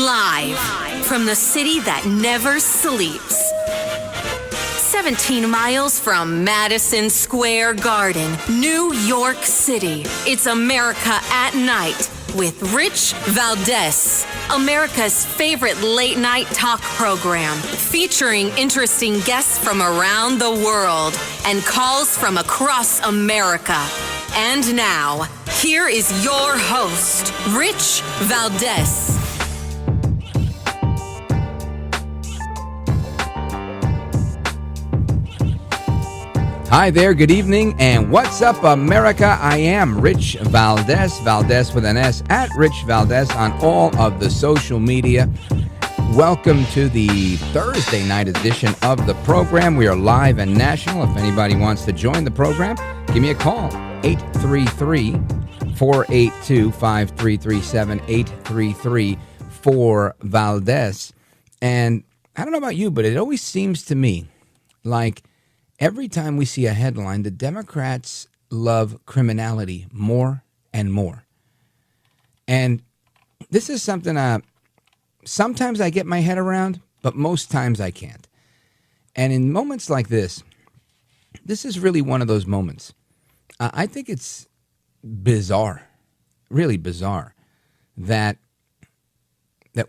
Live from the city that never sleeps. 17 miles from Madison Square Garden, New York City. It's America at Night with Rich Valdes, America's favorite late-night talk program, featuring interesting guests from around the world and calls from across America. And now, here is your host, Rich Valdes. Hi there, good evening, and what's up, America? I am Rich Valdes, Valdes with an S, at Rich Valdes on all of the social media. Welcome to the Thursday night edition of the program. We are live and national. If anybody wants to join the program, give me a call, 833-482-5337, 833-4-Valdes. And I don't know about you, but it always seems to me like every time we see a headline, the Democrats love criminality more and more. And this is something sometimes I get my head around, but most times I can't. And in moments like this is really one of those moments. I think it's bizarre, really bizarre, that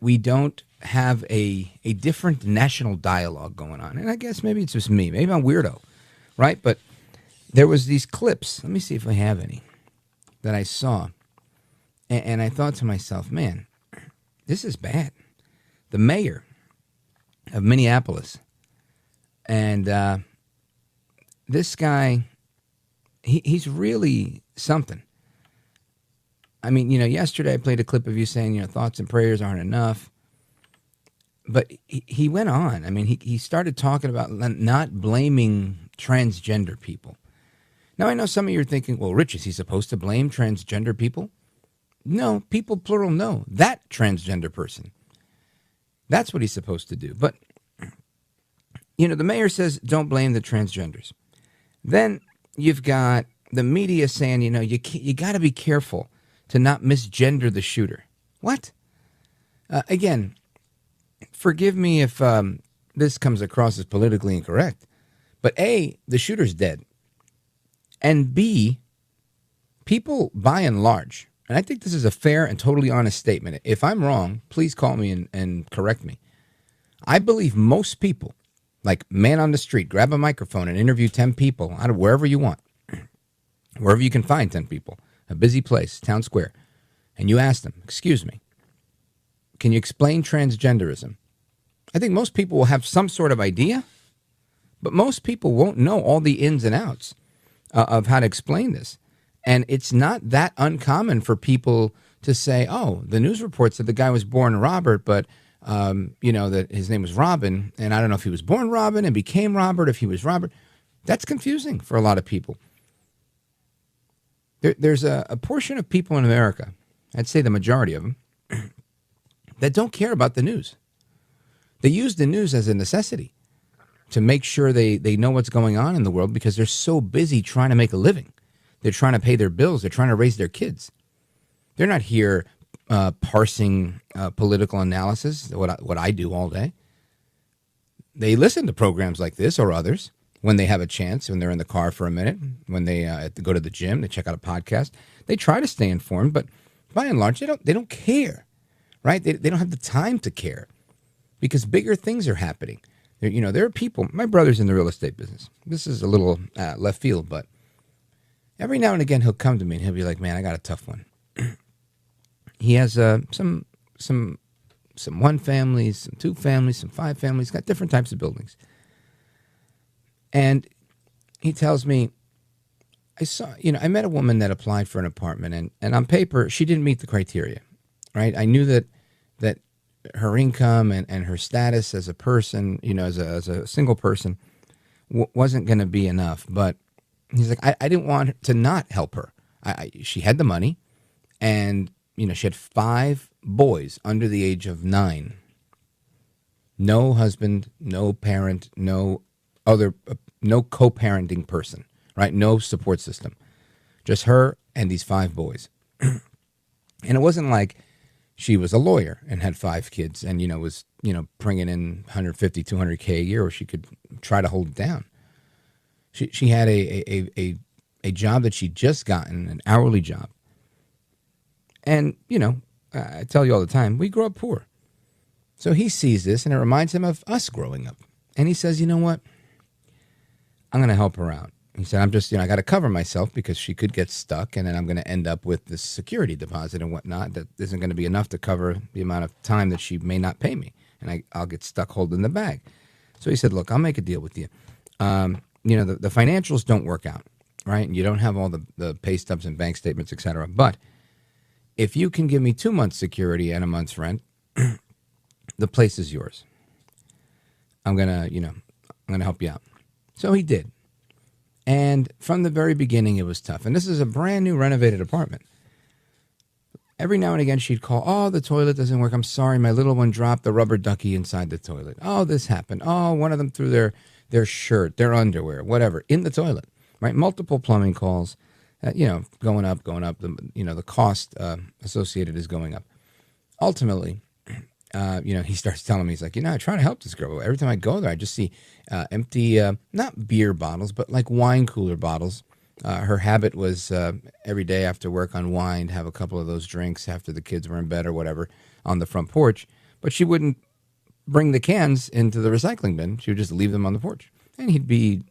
we don't have a different national dialogue going on. And I guess maybe it's just me. Maybe I'm a weirdo, right? But there was these clips. Let me see if I have any that I saw. And I thought to myself, man, this is bad. The mayor of Minneapolis. And this guy, he's really something. I mean, yesterday I played a clip of you saying, thoughts and prayers aren't enough. But he went on. I mean, he started talking about not blaming transgender people. Now, I know some of you are thinking, well, Rich, is he supposed to blame transgender people? No, people, plural, no. That transgender person. That's what he's supposed to do. But, the mayor says, don't blame the transgenders. Then you've got the media saying, you got to be careful to not misgender the shooter. What? Again, forgive me if this comes across as politically incorrect, but A, the shooter's dead. And B, people by and large, and I think this is a fair and totally honest statement. If I'm wrong, please call me and correct me. I believe most people, like man on the street, grab a microphone and interview 10 people out of wherever you want, wherever you can find 10 people, a busy place, town square, and you ask them, excuse me, can you explain transgenderism? I think most people will have some sort of idea, but most people won't know all the ins and outs of how to explain this. And it's not that uncommon for people to say, oh, the news report said the guy was born Robert, but, that his name was Robin, and I don't know if he was born Robin and became Robert, if he was Robert. That's confusing for a lot of people. There's a portion of people in America, I'd say the majority of them, that don't care about the news. They use the news as a necessity to make sure they know what's going on in the world because they're so busy trying to make a living. They're trying to pay their bills. They're trying to raise their kids. They're not here parsing political analysis, what I do all day. They listen to programs like this or others when they have a chance, when they're in the car for a minute, when they go to the gym, they check out a podcast. They try to stay informed, but by and large, they don't care, right? They don't have the time to care because bigger things are happening. There are people, my brother's in the real estate business. This is a little left field, but every now and again he'll come to me and he'll be like, man, I got a tough one. He has some one families, some two families, some five families, got different types of buildings. And he tells me, I met a woman that applied for an apartment, and on paper, she didn't meet the criteria, right? I knew that her income and her status as a person, as a single person, wasn't going to be enough. But he's like, I didn't want to not help her. She had the money, and she had 5 boys under the age of 9. No husband, no parent, no co-parenting person, right? No support system. Just her and these 5 boys. And it wasn't like she was a lawyer and had 5 kids and, was, bringing in 150, 200K a year, or she could try to hold it down. She had a job that she'd just gotten, an hourly job. And, I tell you all the time, we grew up poor. So he sees this and it reminds him of us growing up. And he says, you know what? I'm going to help her out. He said, I'm just, I got to cover myself because she could get stuck and then I'm going to end up with this security deposit and whatnot that isn't going to be enough to cover the amount of time that she may not pay me. And I'll get stuck holding the bag. So he said, look, I'll make a deal with you. The financials don't work out, right? And you don't have all the pay stubs and bank statements, et cetera. But if you can give me 2 months security and a month's rent, the place is yours. I'm going to help you out. So he did. And from the very beginning, it was tough. And this is a brand new renovated apartment. Every now and again, she'd call, oh, the toilet doesn't work. I'm sorry, my little one dropped the rubber ducky inside the toilet. Oh, this happened. Oh, one of them threw their shirt, their underwear, whatever, in the toilet, right? Multiple plumbing calls, going up. The cost associated is going up. Ultimately, he starts telling me, he's like, I try to help this girl. Every time I go there, I just see empty, not beer bottles, but like wine cooler bottles. Her habit was every day after work, unwind, have a couple of those drinks after the kids were in bed or whatever on the front porch. But she wouldn't bring the cans into the recycling bin. She would just leave them on the porch. And he'd be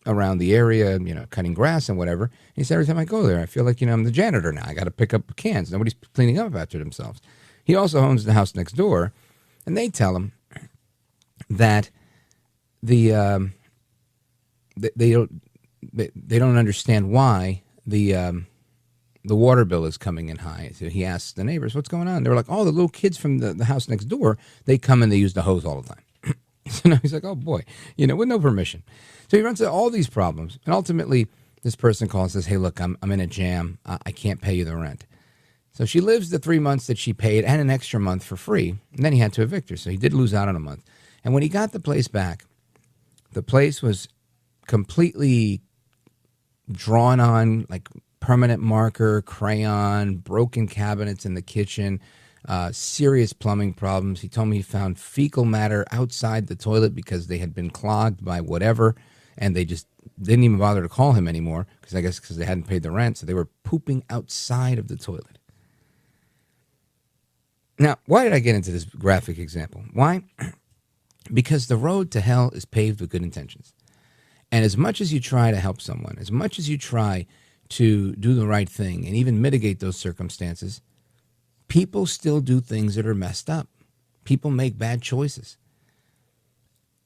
around the area, cutting grass and whatever. And he said, every time I go there, I feel like, I'm the janitor now. I got to pick up cans. Nobody's cleaning up after themselves. He also owns the house next door, and they tell him that they don't understand why the water bill is coming in high. So he asks the neighbors, what's going on? They were like, oh, the little kids from the house next door, they come and they use the hose all the time. So now he's like, oh, boy, with no permission. So he runs into all these problems, and ultimately this person calls and says, hey, look, I'm in a jam. I can't pay you the rent. So she lives the 3 months that she paid and an extra month for free. And then he had to evict her. So he did lose out on a month. And when he got the place back, the place was completely drawn on, like permanent marker, crayon, broken cabinets in the kitchen, serious plumbing problems. He told me he found fecal matter outside the toilet because they had been clogged by whatever. And they just didn't even bother to call him anymore because they hadn't paid the rent. So they were pooping outside of the toilet. Now, why did I get into this graphic example? Why? Because the road to hell is paved with good intentions. And as much as you try to help someone, as much as you try to do the right thing and even mitigate those circumstances, people still do things that are messed up. People make bad choices.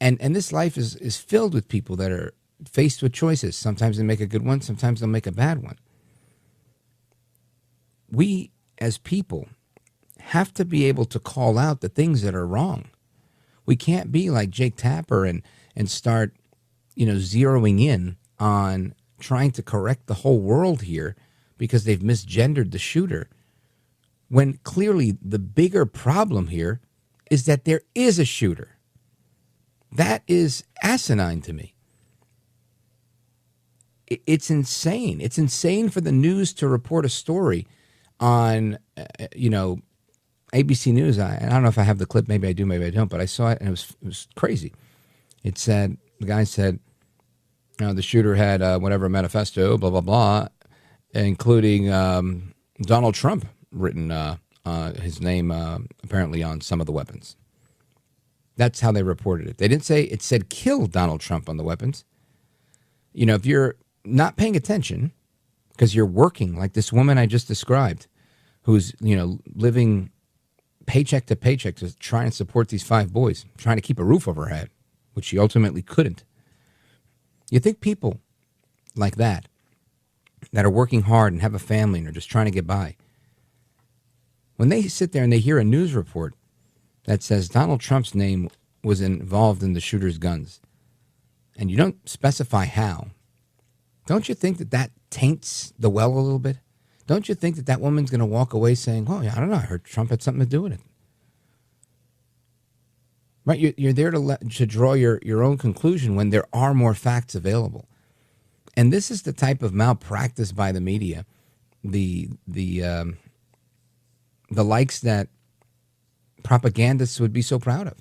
And this life is filled with people that are faced with choices. Sometimes they make a good one, sometimes they'll make a bad one. We, as people, have to be able to call out the things that are wrong. We can't be like Jake Tapper and start, zeroing in on trying to correct the whole world here because they've misgendered the shooter. When clearly the bigger problem here is that there is a shooter. That is asinine to me. It's insane. It's insane for the news to report a story on, ABC News. I don't know if I have the clip. Maybe I do, maybe I don't. But I saw it, and it was crazy. It said, the guy said, the shooter had whatever manifesto, blah, blah, blah, including Donald Trump written his name apparently on some of the weapons. That's how they reported it. They didn't say it said kill Donald Trump on the weapons. If you're not paying attention because you're working like this woman I just described, who's, living paycheck to paycheck to try and support these 5 boys, trying to keep a roof over her head, which she ultimately couldn't. You think people like that are working hard and have a family and are just trying to get by, when they sit there and they hear a news report that says Donald Trump's name was involved in the shooter's guns, and you don't specify how, don't you think that taints the well a little bit? Don't you think that woman's going to walk away saying, well, yeah, I don't know, I heard Trump had something to do with it? Right? You're there to draw your own conclusion when there are more facts available. And this is the type of malpractice by the media, the likes that propagandists would be so proud of.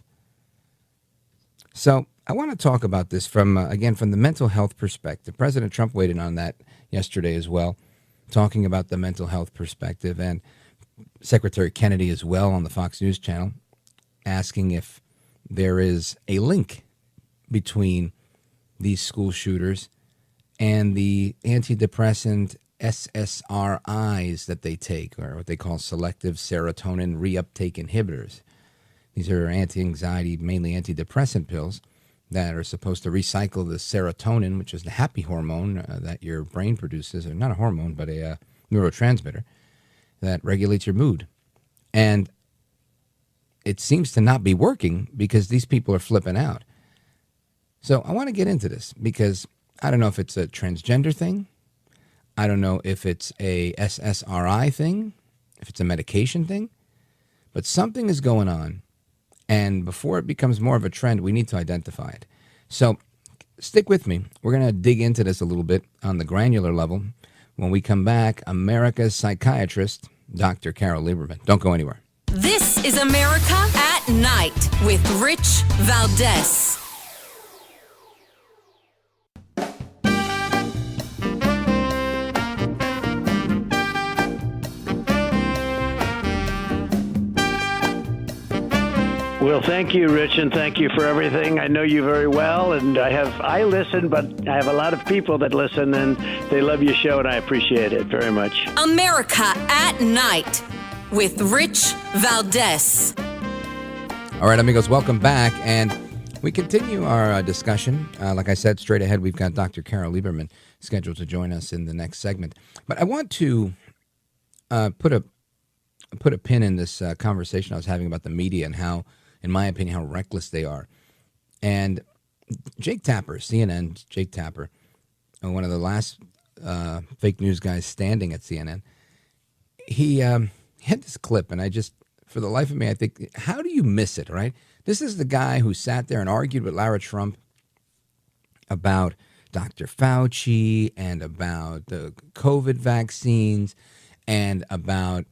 So I want to talk about this from the mental health perspective. President Trump weighed in on that yesterday as well, talking about the mental health perspective, and Secretary Kennedy as well on the Fox News channel, asking if there is a link between these school shooters and the antidepressant SSRIs that they take, or what they call selective serotonin reuptake inhibitors. These are anti-anxiety, mainly antidepressant pills that are supposed to recycle the serotonin, which is the happy hormone that your brain produces, or not a hormone, but a neurotransmitter that regulates your mood. And it seems to not be working because these people are flipping out. So I want to get into this because I don't know if it's a transgender thing. I don't know if it's a SSRI thing, if it's a medication thing, but something is going on. And before it becomes more of a trend, we need to identify it. So stick with me. We're going to dig into this a little bit on the granular level. When we come back, America's psychiatrist, Dr. Carole Lieberman. Don't go anywhere. This is America at Night with Rich Valdes. Well, thank you, Rich, and thank you for everything. I know you very well, and I listen, but I have a lot of people that listen, and they love your show, and I appreciate it very much. America at Night with Rich Valdes. All right, amigos, welcome back, and we continue our discussion. Like I said, straight ahead, we've got Dr. Carole Lieberman scheduled to join us in the next segment. But I want to put a pin in this conversation I was having about the media and how, in my opinion, how reckless they are. And Jake Tapper, CNN, Jake Tapper, one of the last fake news guys standing at CNN, he had this clip, and I just, for the life of me, I think, how do you miss it, right? This is the guy who sat there and argued with Lara Trump about Dr. Fauci and about the COVID vaccines and about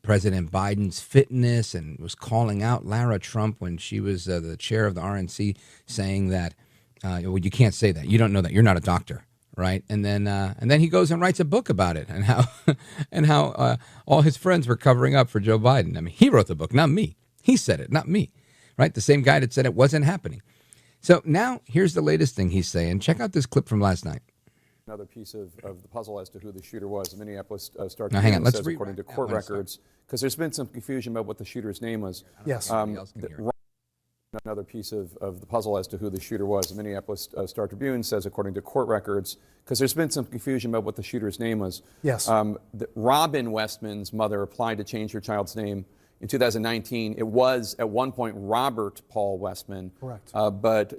President Biden's fitness, and was calling out Lara Trump when she was the chair of the RNC, saying that, well, you can't say that. You don't know that. You're not a doctor, right? And then he goes and writes a book about it and how all his friends were covering up for Joe Biden. I mean, he wrote the book, not me. He said it, not me, right? The same guy that said it wasn't happening. So now here's the latest thing he's saying. Check out this clip from last night. Another piece of the puzzle as to who the shooter was. The Minneapolis Star Now, hang on. Let's says, according to court records, because there's been some confusion about what the shooter's name was. Yes. Another piece of the puzzle as to who the shooter was. The Minneapolis Star Tribune says, according to court records, because there's been some confusion about what the shooter's name was. Yes. Robin Westman's mother applied to change her child's name in 2019. It was at one point Robert Paul Westman. Correct. But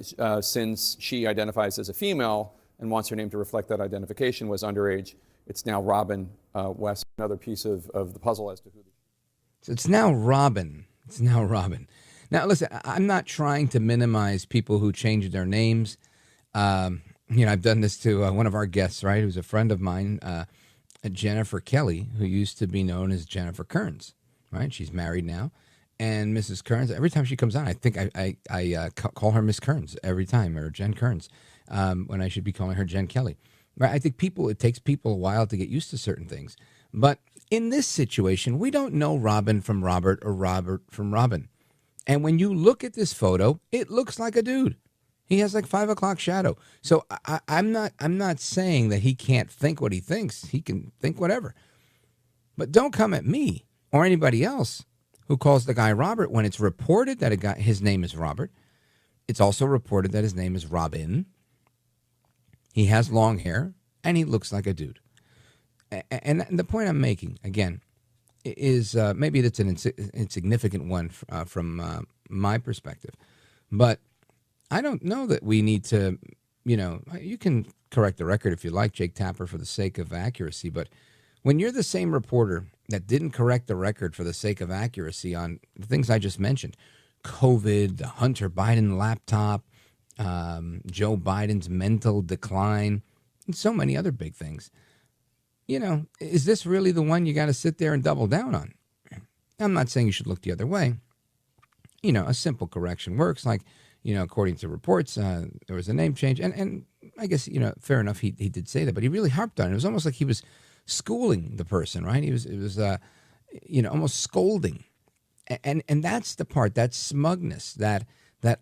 since she identifies as a female and wants her name to reflect that identification, was underage, it's now Robin West. Another piece of the puzzle as to who. So it's now Robin. It's now Robin. Now, listen, I'm not trying to minimize people who change their names. I've done this to one of our guests, right, who's a friend of mine, Jennifer Kelly, who used to be known as Jennifer Kearns, right? She's married now. And Mrs. Kearns, every time she comes on, I think I call her Miss Kearns every time, or Jen Kearns, when I should be calling her Jen Kelly. Right? I think it takes people a while to get used to certain things. But in this situation, we don't know Robin from Robert or Robert from Robin. And when you look at this photo, it looks like a dude. He has like 5 o'clock shadow. So I'm not saying that he can't think what he thinks. He can think whatever. But don't come at me or anybody else who calls the guy Robert when it's reported that his name is Robert. It's also reported that his name is Robin. He has long hair, and he looks like a dude. And the point I'm making, again, is maybe that's an insignificant one from my perspective. But I don't know that we need to, you can correct the record if you like, Jake Tapper, for the sake of accuracy. But when you're the same reporter that didn't correct the record for the sake of accuracy on the things I just mentioned, COVID, the Hunter Biden laptop, Joe Biden's mental decline, and so many other big things, is this really the one you got to sit there and double down on? I'm not saying you should look the other way. A simple correction works. Like, according to reports, there was a name change. And I guess, fair enough, he did say that, but he really harped on it. It was almost like he was schooling the person, right? It was almost scolding. And that's the part, that smugness, that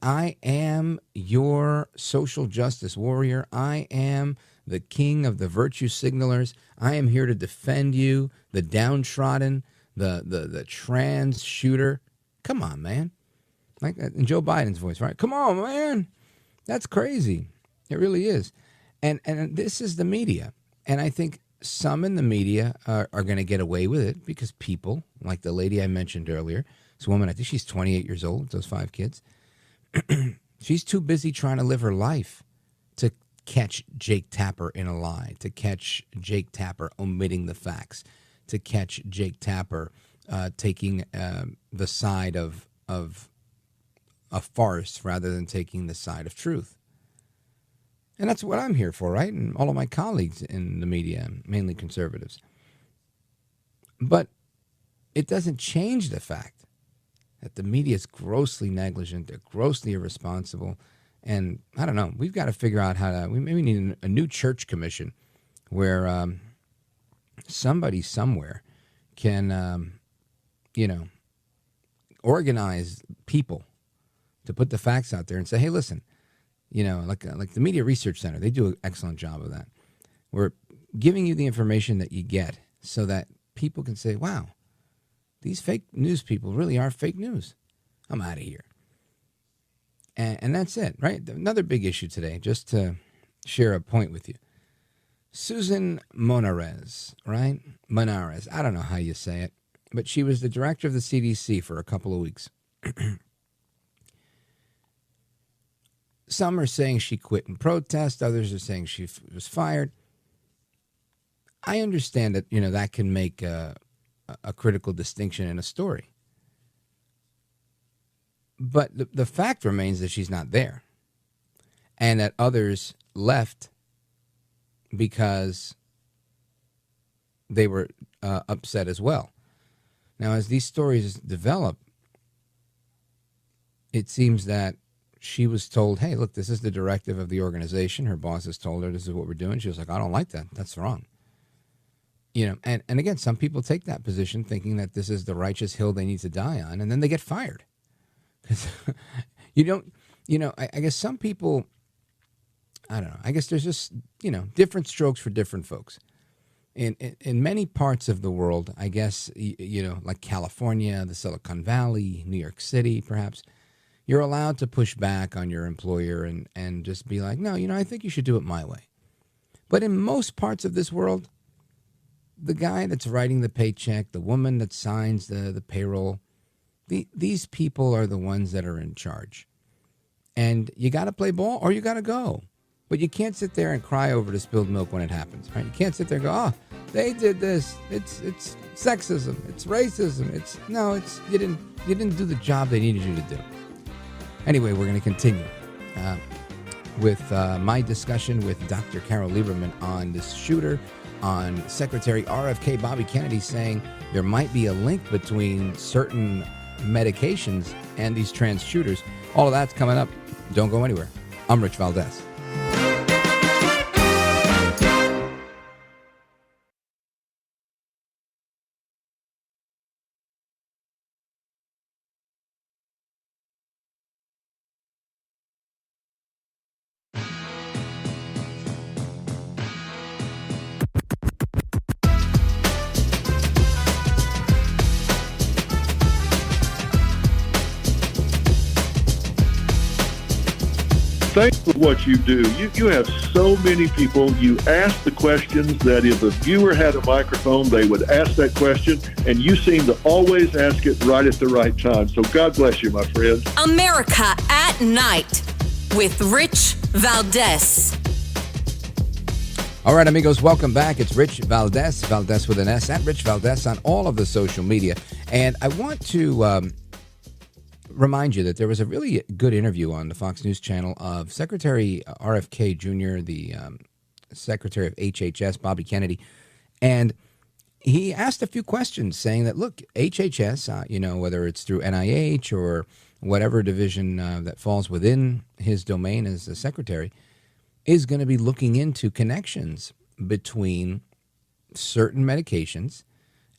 I am your social justice warrior. I am the king of the virtue signalers. I am here to defend you, the downtrodden, the trans shooter. Come on, man. Like in Joe Biden's voice, right? Come on, man. That's crazy. It really is. And this is the media. And I think some in the media are going to get away with it because people, like the lady I mentioned earlier, this woman, I think she's 28 years old, those 5 kids, she's too busy trying to live her life to catch Jake Tapper in a lie, to catch Jake Tapper omitting the facts, to catch Jake Tapper taking the side of a farce rather than taking the side of truth. And that's what I'm here for, right? And all of my colleagues in the media, mainly conservatives. But it doesn't change the fact that the media is grossly negligent, they're grossly irresponsible, and I don't know, we've got to figure out we maybe need a new church commission where somebody somewhere can, organize people to put the facts out there and say, hey, listen, like the Media Research Center, they do an excellent job of that. We're giving you the information that you get so that people can say, wow, these fake news people really are fake news. I'm out of here. And that's it, right? Another big issue today, just to share a point with you. Susan Monares, right? Monares, I don't know how you say it, but she was the director of the CDC for a couple of weeks. Some are saying she quit in protest. Others are saying she was fired. I understand that, that can make a critical distinction in a story. But the fact remains that she's not there. And that others left because they were upset as well. Now, as these stories develop, it seems that she was told, hey, look, this is the directive of the organization. Her boss has told her this is what we're doing. She was like, I don't like that. That's wrong. And again, some people take that position thinking that this is the righteous hill they need to die on, and then they get fired. Because I guess some people, I don't know, I guess there's just, different strokes for different folks. In many parts of the world, I guess, like California, the Silicon Valley, New York City, perhaps, you're allowed to push back on your employer and just be like, no, I think you should do it my way. But in most parts of this world, the guy that's writing the paycheck, the woman that signs the payroll, these people are the ones that are in charge. And you got to play ball or you got to go. But you can't sit there and cry over the spilled milk when it happens, right? You can't sit there and go, oh, they did this. It's sexism. It's racism. You didn't do the job they needed you to do. Anyway, we're going to continue with my discussion with Dr. Carole Lieberman on this shooter, on Secretary RFK Bobby Kennedy saying there might be a link between certain medications and these trans shooters. All of that's coming up. Don't go anywhere. I'm Rich Valdes. Thank you for what you do. You have so many people. You ask the questions that if a viewer had a microphone, they would ask that question, and you seem to always ask it right at the right time. So God bless you, my friend. America at Night with Rich Valdes. All right, amigos, welcome back. It's Rich Valdes, Valdes with an S, at Rich Valdes on all of the social media. And I want to remind you that there was a really good interview on the Fox News channel of Secretary RFK Jr., the Secretary of HHS, Bobby Kennedy. And he asked a few questions saying that, look, HHS, whether it's through NIH or whatever division that falls within his domain as a secretary, is going to be looking into connections between certain medications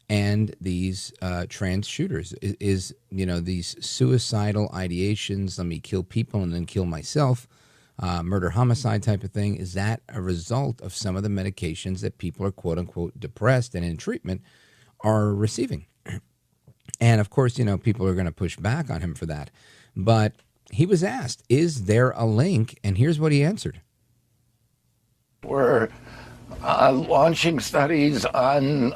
and these trans shooters. These suicidal ideations, let me kill people and then kill myself, murder homicide type of thing, is that a result of some of the medications that people are quote unquote depressed and in treatment are receiving? And of course, people are going to push back on him for that. But he was asked, is there a link? And here's what he answered. We're launching studies on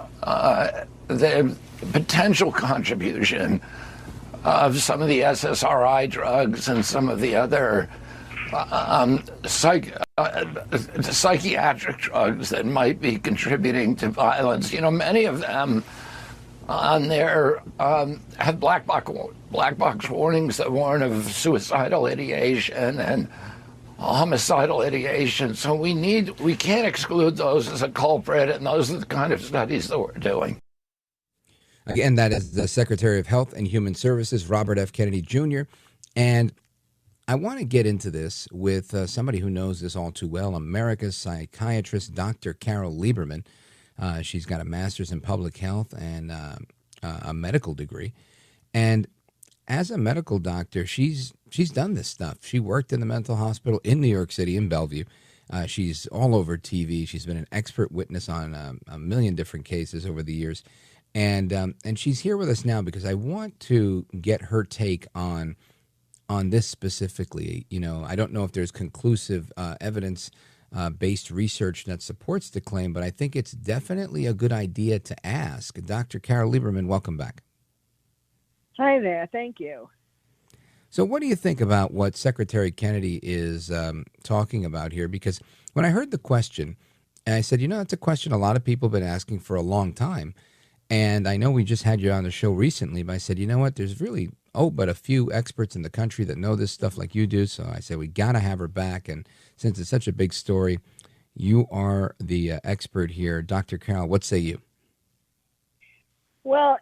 the potential contribution of some of the SSRI drugs and some of the other psychiatric drugs that might be contributing to violence. Many of them on there have black box warnings that warn of suicidal ideation and homicidal ideation. So we can't exclude those as a culprit, and those are the kind of studies that we're doing. Again, that is the Secretary of Health and Human Services, Robert F. Kennedy Jr. And I want to get into this with somebody who knows this all too well, America's psychiatrist, Dr. Carole Lieberman. She's got a master's in public health and a medical degree. And as a medical doctor, she's done this stuff. She worked in the mental hospital in New York City, in Bellevue. She's all over TV. She's been an expert witness on a million different cases over the years. And she's here with us now because I want to get her take on this specifically. I don't know if there's conclusive evidence-based research that supports the claim, but I think it's definitely a good idea to ask. Dr. Carole Lieberman, welcome back. Hi there. Thank you. So what do you think about what Secretary Kennedy is talking about here? Because when I heard the question, and I said, it's a question a lot of people have been asking for a long time. And I know we just had you on the show recently, but I said, there's really, but a few experts in the country that know this stuff like you do. So I said, we got to have her back. And since it's such a big story, you are the expert here. Dr. Carole, what say you? Well,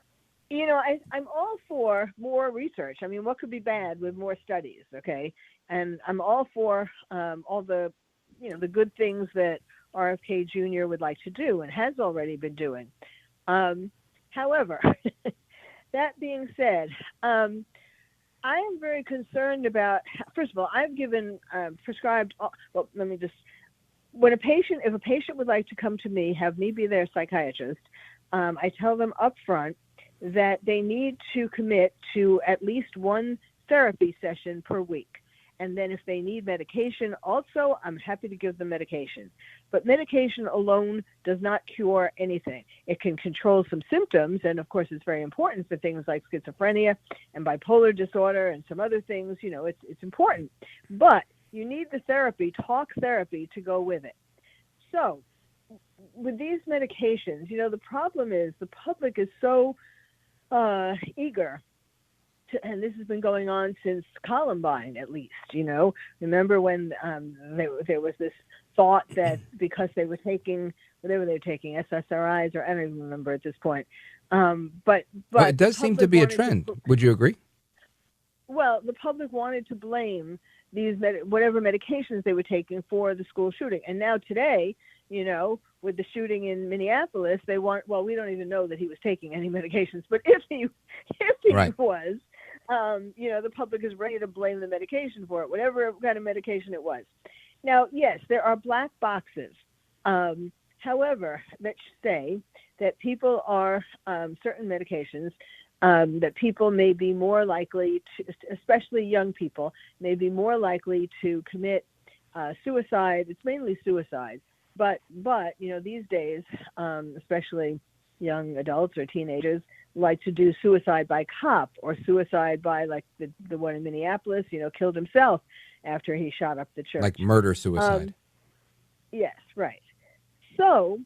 I'm all for more research. I mean, what could be bad with more studies, okay? And I'm all for all the, the good things that RFK Jr. would like to do and has already been doing. However, that being said, I am very concerned about, first of all, I've given prescribed, if a patient would like to come to me, have me be their psychiatrist, I tell them up front that they need to commit to at least one therapy session per week. And then if they need medication, also, I'm happy to give them medication. But medication alone does not cure anything. It can control some symptoms, and of course, it's very important for things like schizophrenia and bipolar disorder and some other things. It's important. But you need the therapy, talk therapy, to go with it. So with these medications, the problem is the public is so eager. And this has been going on since Columbine, at least. Remember when there was this thought that because they were taking, whatever they were taking, SSRIs, or I don't even remember at this point. But it does seem to be a trend. Would you agree? Well, the public wanted to blame these whatever medications they were taking for the school shooting, and now today, with the shooting in Minneapolis, we don't even know that he was taking any medications. But if he right. was. The public is ready to blame the medication for it, whatever kind of medication it was. Now, yes, there are black boxes. However, that say that people are certain medications that people may be more likely to, especially young people, may be more likely to commit suicide. It's mainly suicide, but these days, especially young adults or teenagers, like to do suicide by cop or suicide by, like the one in Minneapolis, killed himself after he shot up the church. Like murder-suicide. Yes, right. So,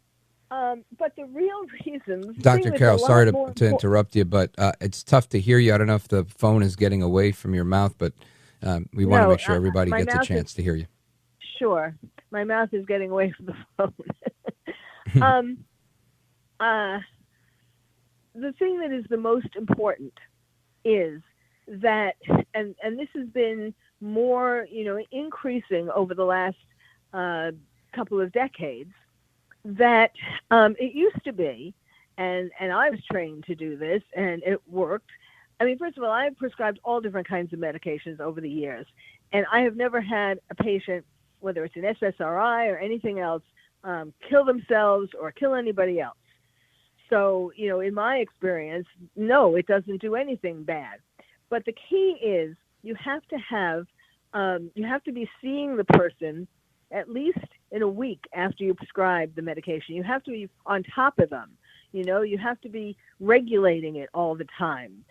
but the real reasons... Dr. Carole, sorry to interrupt you, but it's tough to hear you. I don't know if the phone is getting away from your mouth, but we want to make sure everybody gets a chance to hear you. Sure. My mouth is getting away from the phone. the thing that is the most important is that, and this has been more, increasing over the last couple of decades, that it used to be, and I was trained to do this, and it worked. I mean, first of all, I've prescribed all different kinds of medications over the years, and I have never had a patient, whether it's an SSRI or anything else, kill themselves or kill anybody else. So, in my experience, no, it doesn't do anything bad. But the key is you have to be seeing the person at least in a week after you prescribe the medication. You have to be on top of them. You have to be regulating it all the time,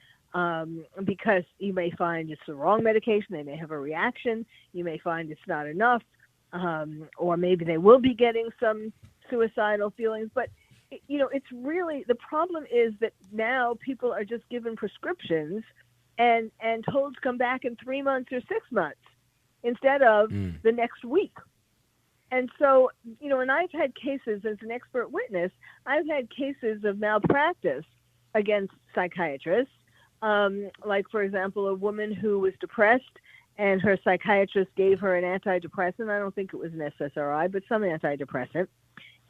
because you may find it's the wrong medication. They may have a reaction. You may find it's not enough, or maybe they will be getting some suicidal feelings. But, it's really, the problem is that now people are just given prescriptions and told to come back in 3 months or 6 months instead of the next week. And so, and I've had cases as an expert witness, I've had cases of malpractice against psychiatrists. Like, for example, a woman who was depressed and her psychiatrist gave her an antidepressant. I don't think it was an SSRI, but some antidepressant.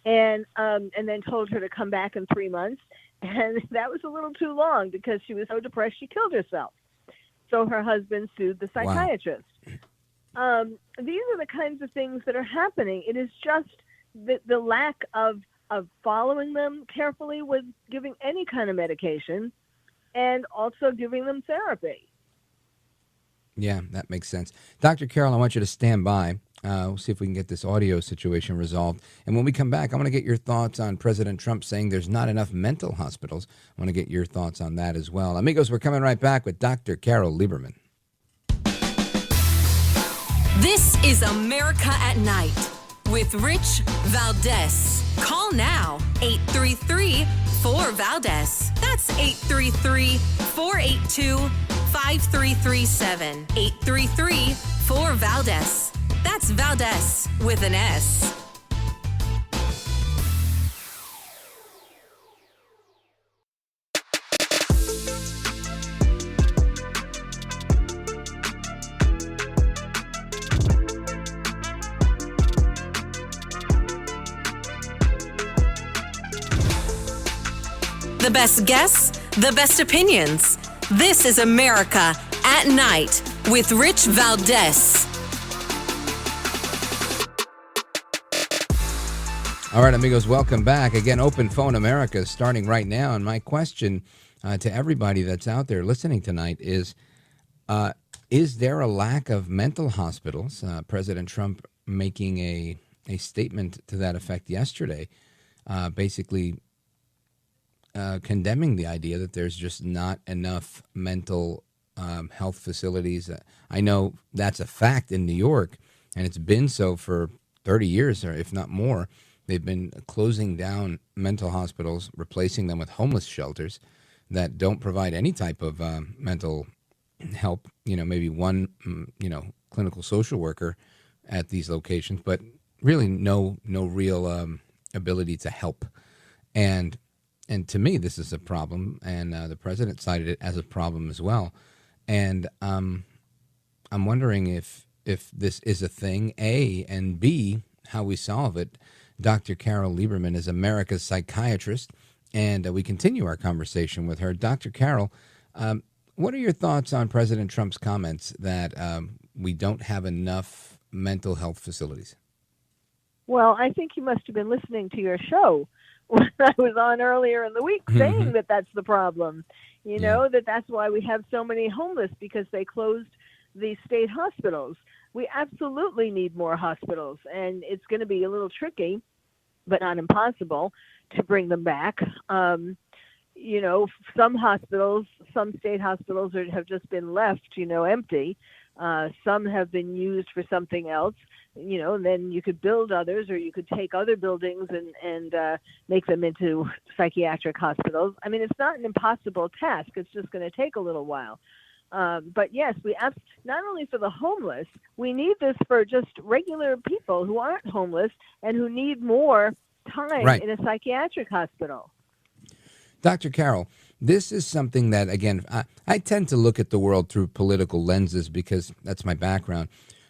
And then told her to come back in 3 months. And that was a little too long because she was so depressed she killed herself. So her husband sued the psychiatrist. Wow. These are the kinds of things that are happening. It is just the lack of following them carefully with giving any kind of medication and also giving them therapy. Yeah, that makes sense. Dr. Carole, I want you to stand by. We'll see if we can get this audio situation resolved. And when we come back, I want to get your thoughts on President Trump saying there's not enough mental hospitals. I want to get your thoughts on that as well. Amigos, we're coming right back with Dr. Carole Lieberman. This is America at Night with Rich Valdes. Call now, 833-4-VALDES. That's 833-482-5337. 833-4-VALDES. That's Valdes with an S. The best guests, the best opinions. This is America at Night with Rich Valdes. All right, amigos, welcome back. Again, Open Phone America is starting right now. And my question to everybody that's out there listening tonight is there a lack of mental hospitals? President Trump making a statement to that effect yesterday, basically condemning the idea that there's just not enough mental health facilities. I know that's a fact in New York, and it's been so for 30 years, or if not more. They've been closing down mental hospitals, replacing them with homeless shelters that don't provide any type of mental help. Maybe one, clinical social worker at these locations, but really no real ability to help. And to me, this is a problem, and the president cited it as a problem as well. And I'm wondering if this is a thing, A, and B, how we solve it. Dr. Carole Lieberman is America's psychiatrist, and we continue our conversation with her. Dr. Carole, what are your thoughts on President Trump's comments that we don't have enough mental health facilities? Well, I think you must have been listening to your show when I was on earlier in the week saying that that's the problem. That's why we have so many homeless, because they closed the state hospitals. We absolutely need more hospitals, and it's going to be a little tricky, but not impossible, to bring them back. Some hospitals, some state hospitals have just been left, empty. Some have been used for something else, and then you could build others, or you could take other buildings and make them into psychiatric hospitals. I mean, it's not an impossible task. It's just going to take a little while. But yes, not only for the homeless, we need this for just regular people who aren't homeless and who need more time in a psychiatric hospital. Dr. Carole, this is something that, again, I tend to look at the world through political lenses because that's my background.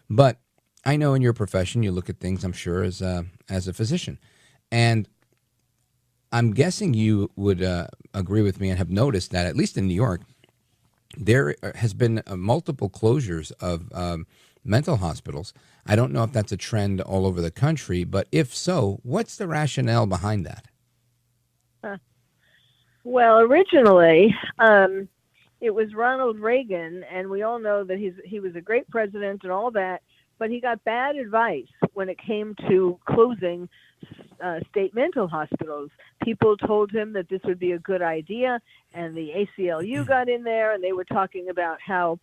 But I know in your profession you look at things, I'm sure, as a physician. And I'm guessing you would agree with me and have noticed that, at least in New York, there has been multiple closures of mental hospitals. I don't know if that's a trend all over the country, but if so, what's the rationale behind that? Well, originally, it was Ronald Reagan, and we all know that he was a great president and all that, but he got bad advice when it came to closing state mental hospitals. People told him that this would be a good idea, and the ACLU got in there, and they were talking about how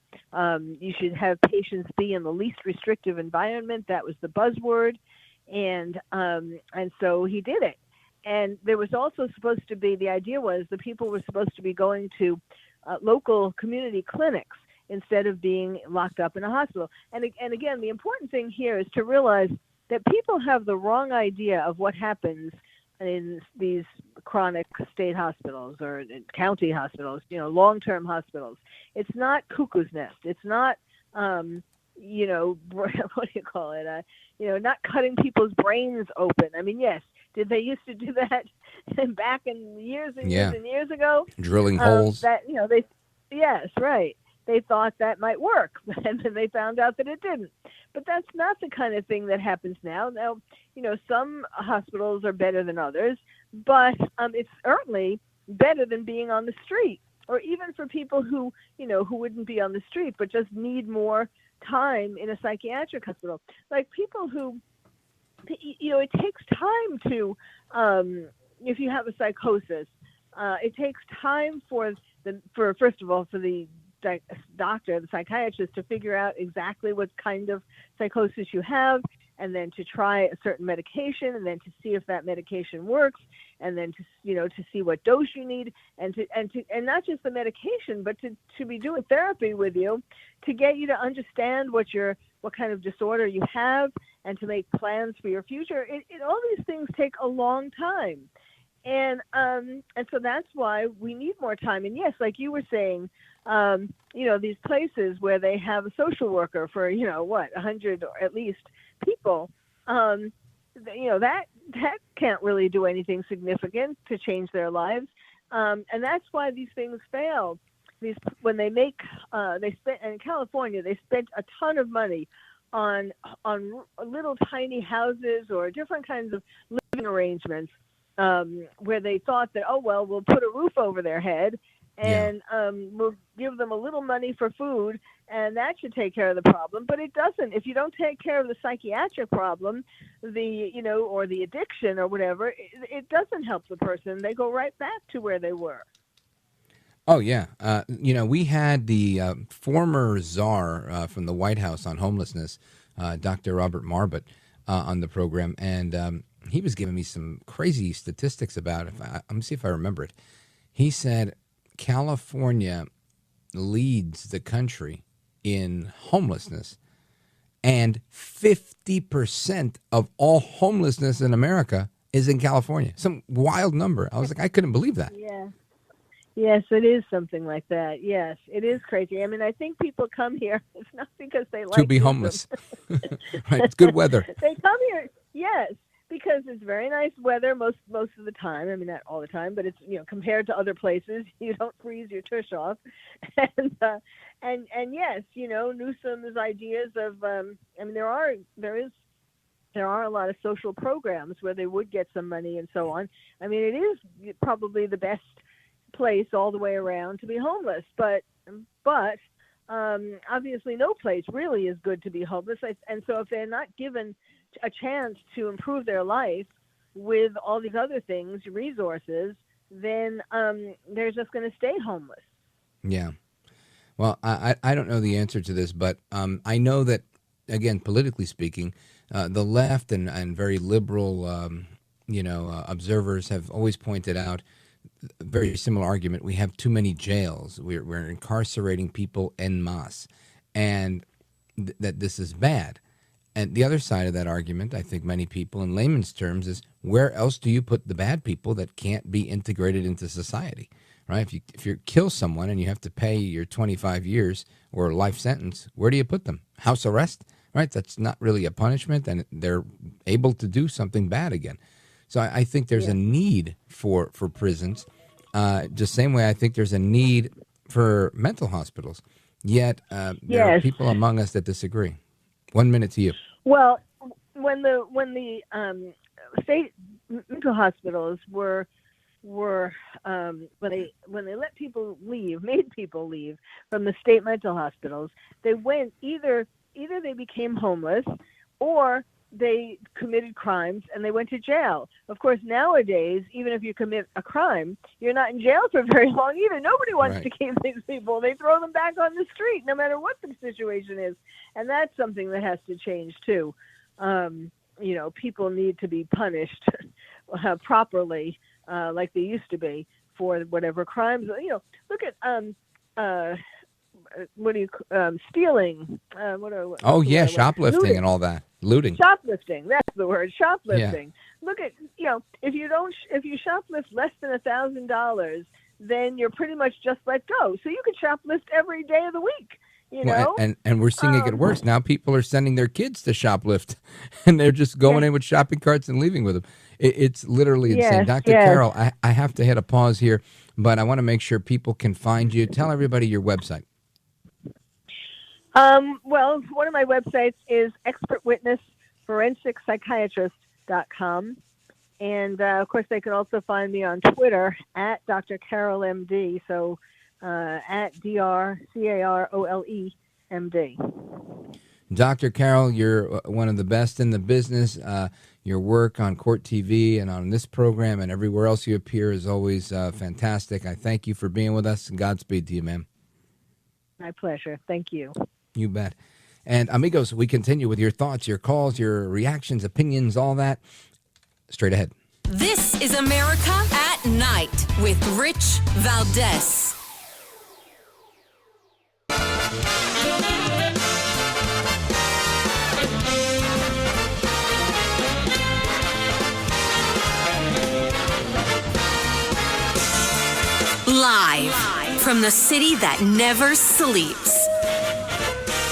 you should have patients be in the least restrictive environment. That was the buzzword, and so he did it. And there was also supposed to be, the idea was the people were supposed to be going to local community clinics instead of being locked up in a hospital. And again, the important thing here is to realize that people have the wrong idea of what happens in these chronic state hospitals or county hospitals, long-term hospitals. It's not cuckoo's nest. It's not, what do you call it? Not cutting people's brains open. I mean, yes, did they used to do that back in years and years and years ago? Drilling holes. Yes, right. They thought that might work, and then they found out that it didn't. But that's not the kind of thing that happens now. Now, some hospitals are better than others, but it's certainly better than being on the street, or even for people who wouldn't be on the street, but just need more time in a psychiatric hospital. Like people who, it takes time to, if you have a psychosis, it takes time for first of all, for the doctor, the psychiatrist, to figure out exactly what kind of psychosis you have, and then to try a certain medication, and then to see if that medication works, and then to see what dose you need, and not just the medication, but to be doing therapy with you to get you to understand what kind of disorder you have, and to make plans for your future. All these things take a long time. And so that's why we need more time. And yes, like you were saying, these places where they have a social worker for 100 or at least people, that can't really do anything significant to change their lives. And that's why these things fail. When they spent in California, they spent a ton of money on little tiny houses or different kinds of living arrangements. Where they thought that, we'll put a roof over their head and we'll give them a little money for food, and that should take care of the problem. But it doesn't. If you don't take care of the psychiatric problem, or the addiction or whatever, it doesn't help the person. They go right back to where they were. Oh, yeah. We had the former czar from the White House on homelessness, Dr. Robert Marbut, on the program, and he was giving me some crazy statistics about it. Let me see if I remember it. He said California leads the country in homelessness, and 50% of all homelessness in America is in California. Some wild number. I was like, I couldn't believe that. Yeah. Yes, it is something like that. Yes, it is crazy. I mean, I think people come here, it's not because they like to be homeless. Right, it's good weather. They come here, yes, because it's very nice weather most of the time. I mean, not all the time, but it's compared to other places, you don't freeze your tush off. And yes, Newsom's ideas of there are a lot of social programs where they would get some money and so on. I mean, it is probably the best place all the way around to be homeless, but obviously no place really is good to be homeless. And so if they're not given a chance to improve their life with all these other things, resources, then they're just going to stay homeless. Yeah. Well, I don't know the answer to this, but I know that, again, politically speaking, the left and very liberal, observers have always pointed out a very similar argument. We have too many jails. We're incarcerating people en masse, and that this is bad. And the other side of that argument, I think many people in layman's terms, is where else do you put the bad people that can't be integrated into society, right? If you kill someone and you have to pay your 25 years or life sentence, where do you put them? House arrest, right? That's not really a punishment, and they're able to do something bad again. So I think there's a need for prisons, the same way I think there's a need for mental hospitals. Yet there are people among us that disagree. 1 minute to you. Well, when the state mental hospitals were when they let people leave, made people leave from the state mental hospitals, they went either they became homeless or they committed crimes and they went to jail. Of course, nowadays, even if you commit a crime, you're not in jail for very long either. Nobody wants to keep these people. They throw them back on the street, no matter what the situation is. And that's something that has to change, too. People need to be punished properly, like they used to be, for whatever crimes. Look at stealing. Shoplifting looting. And all that. Looting. Shoplifting, that's the word. Shoplifting. Yeah. Look at, if you shoplift less than $1,000, then you're pretty much just let go. So you could shoplift every day of the week. Well, and we're seeing it get worse. Now people are sending their kids to shoplift, and they're just going in with shopping carts and leaving with them. It's literally insane. Dr. Carole, I have to hit a pause here, but I want to make sure people can find you. Tell everybody your website. Well, one of my websites is expertwitnesspsychiatrist.com. And, of course, they can also find me on Twitter at Dr. Carole MD. So at DrCarole MD. Dr. Carole, you're one of the best in the business. Your work on Court TV and on this program and everywhere else you appear is always fantastic. I thank you for being with us, and Godspeed to you, ma'am. My pleasure. Thank you. You bet. And amigos, we continue with your thoughts, your calls, your reactions, opinions, all that. Straight ahead. This is America at Night with Rich Valdes. Live from the city that never sleeps.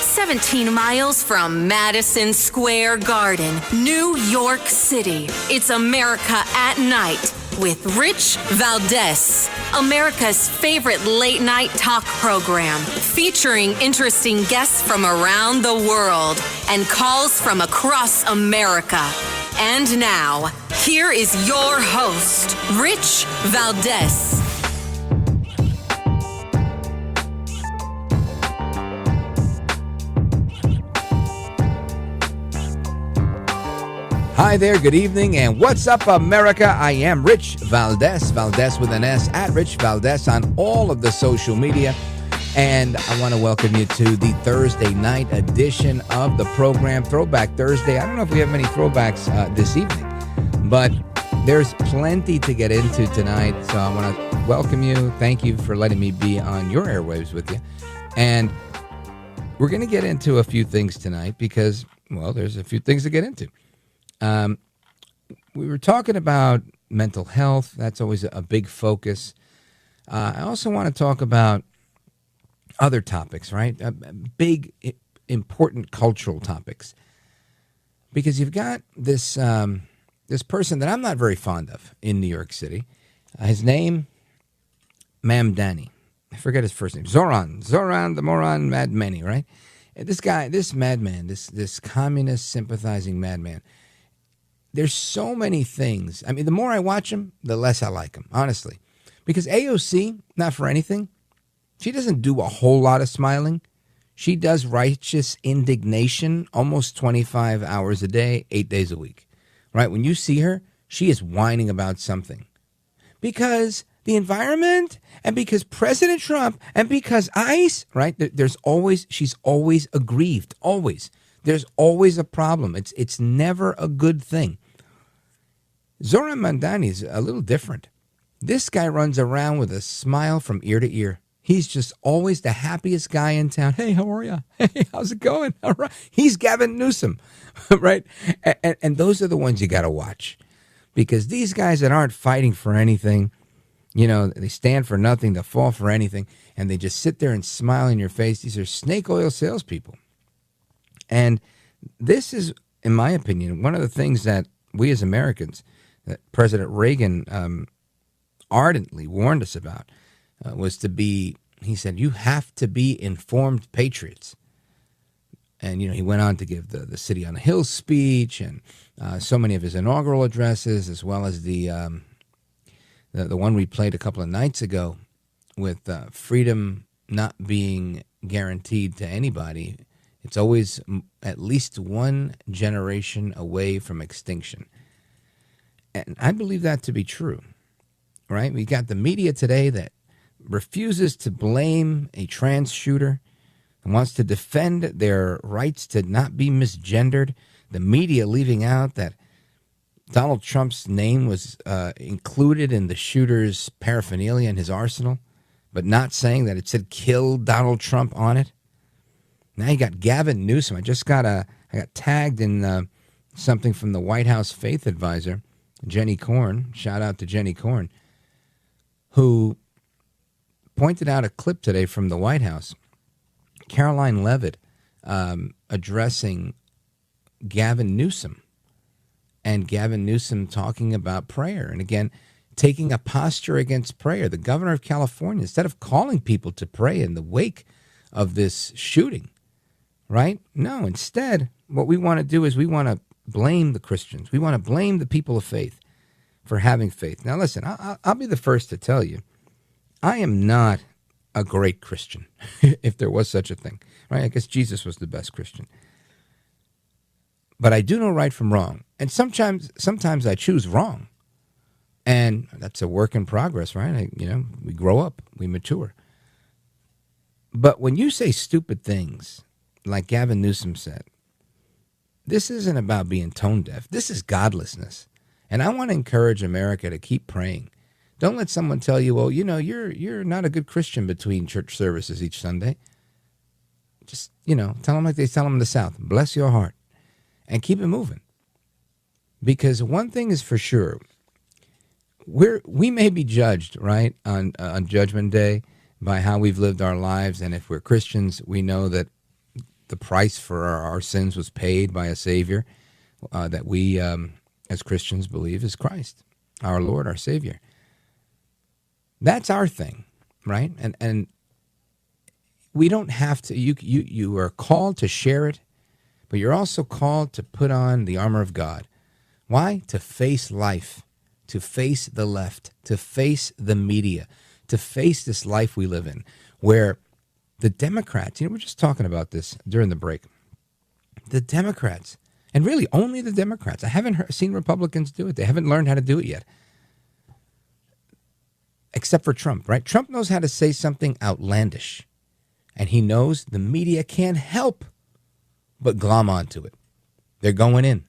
17 miles from Madison Square Garden, New York City. It's America at Night with Rich Valdes, America's favorite late night talk program, featuring interesting guests from around the world and calls from across America. And now, here is your host, Rich Valdes. Hi there, good evening, and what's up, America? I am Rich Valdes, Valdes with an S, at Rich Valdes on all of the social media. And I want to welcome you to the Thursday night edition of the program, Throwback Thursday. I don't know if we have many throwbacks this evening, but there's plenty to get into tonight. So I want to welcome you. Thank you for letting me be on your airwaves with you. And we're going to get into a few things tonight because, well, there's a few things to get into. We were talking about mental health. That's always a big focus. I also want to talk about other topics, right? Big, important cultural topics. Because you've got this this person that I'm not very fond of in New York City. His name, Mamdani. I forget his first name. Zoran the Moran Madmani, right? This guy, this madman, this communist sympathizing madman. There's so many things. I mean, the more I watch him, the less I like him, honestly. Because AOC, not for anything, she doesn't do a whole lot of smiling. She does righteous indignation almost 25 hours a day, 8 days a week. Right? When you see her, she is whining about something. Because the environment, and because President Trump, and because ICE, right? She's always aggrieved, always. There's always a problem. It's never a good thing. Zoran Mamdani is a little different. This guy runs around with a smile from ear to ear. He's just always the happiest guy in town. Hey, how are you? Hey, how's it going? All right. He's Gavin Newsom. right? And those are the ones you got to watch, because these guys that aren't fighting for anything, they stand for nothing, they fall for anything, and they just sit there and smile in your face. These are snake oil salespeople. And this is, in my opinion, one of the things that we as Americans, that President Reagan ardently warned us about, was to be, he said, you have to be informed patriots. And, he went on to give the City on the Hill speech and so many of his inaugural addresses, as well as the one we played a couple of nights ago with freedom not being guaranteed to anybody. It's always at least one generation away from extinction. And I believe that to be true, right? We got the media today that refuses to blame a trans shooter and wants to defend their rights to not be misgendered. The media leaving out that Donald Trump's name was included in the shooter's paraphernalia in his arsenal, but not saying that it said "kill Donald Trump" on it. Now you got Gavin Newsom. I got tagged in something from the White House faith advisor, Jenny Korn. Shout out to Jenny Korn, who pointed out a clip today from the White House. Caroline Leavitt addressing Gavin Newsom, and Gavin Newsom talking about prayer. And again, taking a posture against prayer. The governor of California, instead of calling people to pray in the wake of this shooting, right? No, instead, what we want to do is we want to blame the Christians. We want to blame the people of faith for having faith. Now, listen, I'll be the first to tell you, I am not a great Christian, if there was such a thing, right? I guess Jesus was the best Christian. But I do know right from wrong. And sometimes I choose wrong. And that's a work in progress, right? We grow up, we mature. But when you say stupid things, like Gavin Newsom said, this isn't about being tone deaf. This is godlessness. And I want to encourage America to keep praying. Don't let someone tell you, well, you're not a good Christian between church services each Sunday. Just, tell them like they tell them in the South. Bless your heart. And keep it moving. Because one thing is for sure, we may be judged, right, on Judgment Day by how we've lived our lives. And if we're Christians, we know that the price for our sins was paid by a Savior that we, as Christians, believe is Christ, our Lord, our Savior. That's our thing, right? And we don't have to, you are called to share it, but you're also called to put on the armor of God. Why? To face life, to face the left, to face the media, to face this life we live in, where the Democrats, we're just talking about this during the break. The Democrats, and really only the Democrats, I haven't seen Republicans do it. They haven't learned how to do it yet. Except for Trump, right? Trump knows how to say something outlandish. And he knows the media can't help but glom onto it. They're going in.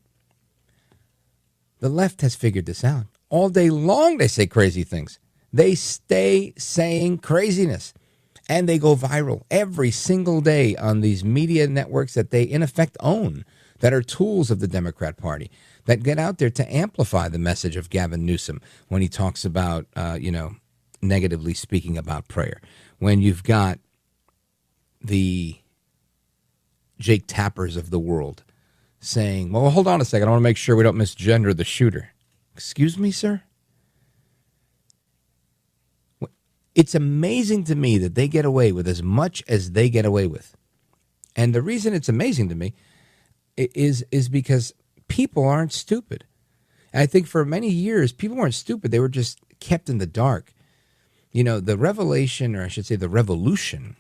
The left has figured this out. All day long they say crazy things. They stay saying craziness. And they go viral every single day on these media networks that they, in effect, own, that are tools of the Democrat Party, that get out there to amplify the message of Gavin Newsom when he talks about, negatively speaking about prayer. When you've got the Jake Tappers of the world saying, well, hold on a second, I want to make sure we don't misgender the shooter. Excuse me, sir? It's amazing to me that they get away with as much as they get away with. And the reason it's amazing to me is because people aren't stupid. And I think for many years, people weren't stupid. They were just kept in the dark. The revelation, or I should say the revolution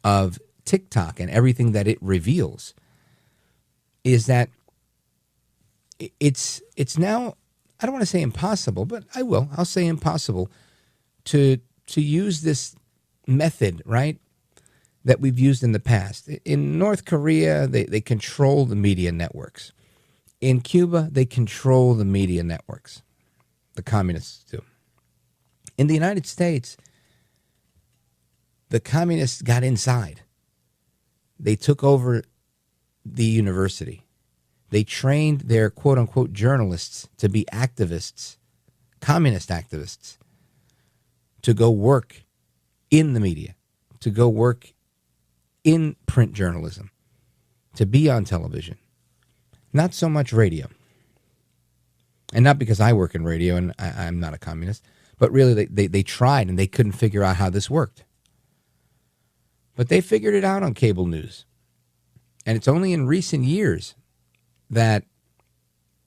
of TikTok and everything that it reveals is that it's now, I don't want to say impossible, but I'll say impossible to use this method, right, that we've used in the past. In North Korea, they control the media networks. In Cuba, they control the media networks. The communists do. In the United States, the communists got inside. They took over the university. They trained their quote-unquote journalists to be activists, communist activists, to go work in the media, to go work in print journalism, to be on television. Not so much radio. And not because I work in radio and I'm not a communist, but really they tried and they couldn't figure out how this worked. But they figured it out on cable news. And it's only in recent years that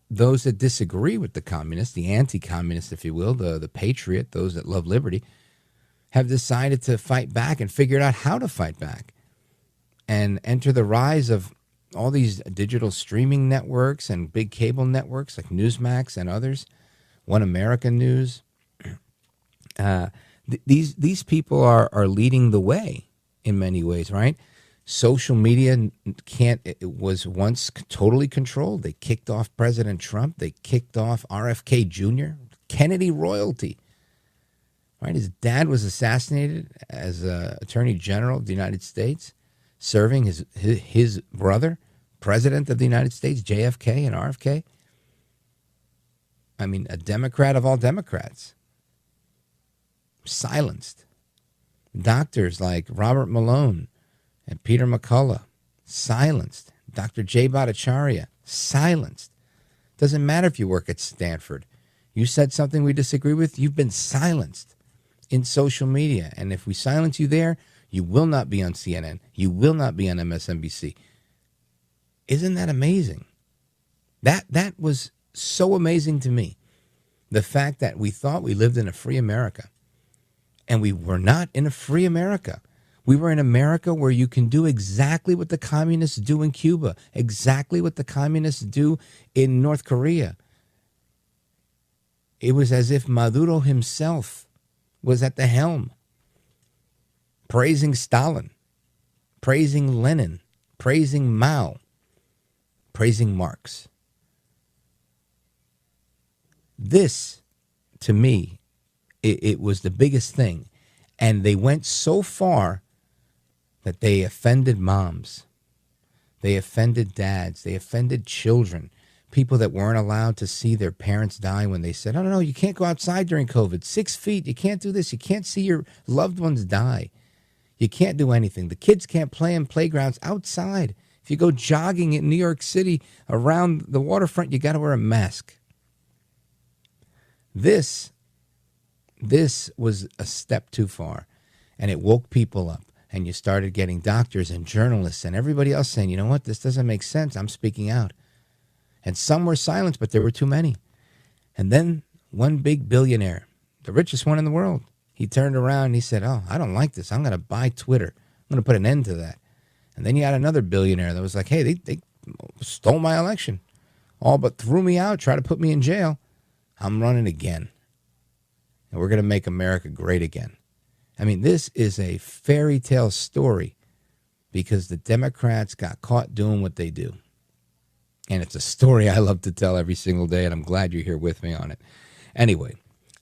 those that disagree with the communists, the anti-communists, if you will, the patriot, those that love liberty, have decided to fight back and figured out how to fight back and enter the rise of all these digital streaming networks and big cable networks like Newsmax and others, One America News. These people are leading the way in many ways, right? Social media it was once totally controlled. They kicked off President Trump. They kicked off RFK Jr., Kennedy royalty. Right? His dad was assassinated as Attorney General of the United States, serving his brother, President of the United States, JFK and RFK. I mean, a Democrat of all Democrats. Silenced. Doctors like Robert Malone and Peter McCullough, silenced. Dr. Jay Bhattacharya, silenced. Doesn't matter if you work at Stanford. You said something we disagree with, you've been silenced in social media. And if we silence you there, you will not be on CNN. You will not be on MSNBC. Isn't that amazing? That was so amazing to me. The fact that we thought we lived in a free America. And we were not in a free America. We were in America where you can do exactly what the communists do in Cuba, exactly what the communists do in North Korea. It was as if Maduro himself was at the helm, praising Stalin, praising Lenin, praising Mao, praising Marx. This, to me, it was the biggest thing. And they went so far that they offended moms. They offended dads. They offended children. People that weren't allowed to see their parents die when they said, no, you can't go outside during COVID. 6 feet, you can't do this. You can't see your loved ones die. You can't do anything. The kids can't play in playgrounds outside. If you go jogging in New York City around the waterfront, you got to wear a mask. This was a step too far, and it woke people up. And you started getting doctors and journalists and everybody else saying, you know what, this doesn't make sense. I'm speaking out. And some were silenced, but there were too many. And then one big billionaire, the richest one in the world, he turned around and he said, I don't like this. I'm going to buy Twitter. I'm going to put an end to that. And then you had another billionaire that was like, hey, they stole my election. All but threw me out, tried to put me in jail. I'm running again. And we're going to make America great again. I mean, this is a fairy tale story because the Democrats got caught doing what they do. And it's a story I love to tell every single day, and I'm glad you're here with me on it. Anyway,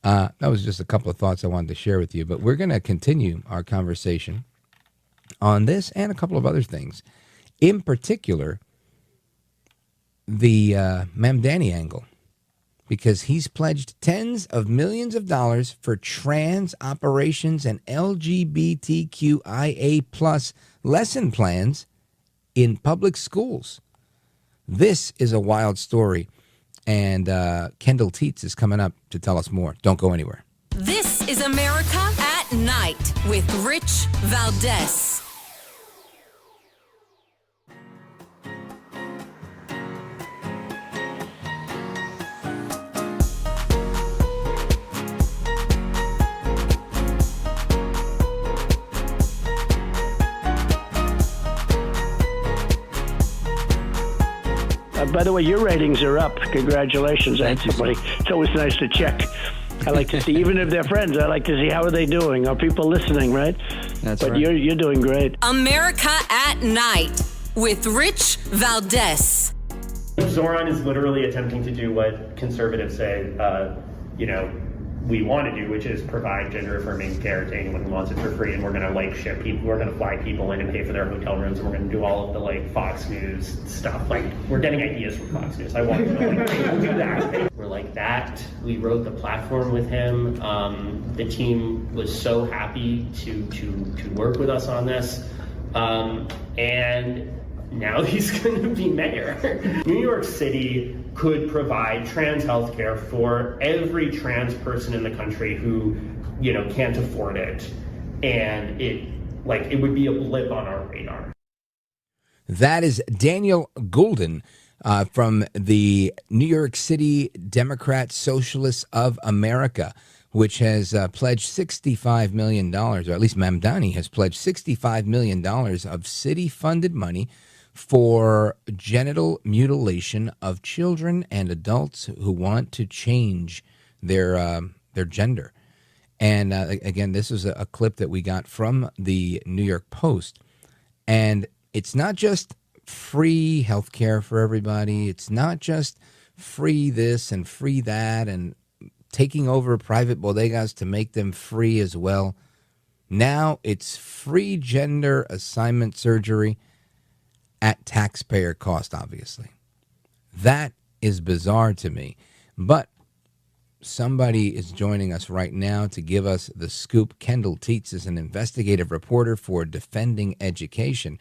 that was just a couple of thoughts I wanted to share with you, but we're going to continue our conversation on this and a couple of other things. In particular, the Mamdani angle. Because he's pledged tens of millions of dollars for trans operations and LGBTQIA plus lesson plans in public schools. This is a wild story, and Kendall Tietz is coming up to tell us more. Don't go anywhere. This is America at Night with Rich Valdes. By the way, your ratings are up. Congratulations. It's always nice to check. I like to see, even if they're friends, I like to see how are they doing. Are people listening, right? That's right. But you're doing great. America at Night with Rich Valdes. Zoran is literally attempting to do what conservatives say, we want to do, which is provide gender-affirming care to anyone who wants it for free. And we're going to ship people, we're going to fly people in and pay for their hotel rooms, and we're going to do all of the Fox News stuff. We're getting ideas from Fox News. I want to we'll do that. We're like that. We wrote the platform with him. The team was so happy to work with us on this. And now he's going to be mayor. New York City could provide trans health care for every trans person in the country who, can't afford it. And it would be a blip on our radar. That is Daniel Goulden from the New York City Democrat Socialists of America, which has pledged $65 million, or at least Mamdani has pledged $65 million of city-funded money for genital mutilation of children and adults who want to change their gender. And again, this is a clip that we got from the New York Post. And it's not just free health care for everybody. It's not just free this and free that and taking over private bodegas to make them free as well. Now it's free gender assignment surgery at taxpayer cost, obviously. That is bizarre to me. But somebody is joining us right now to give us the scoop. Kendall Tietz is an investigative reporter for Defending Education.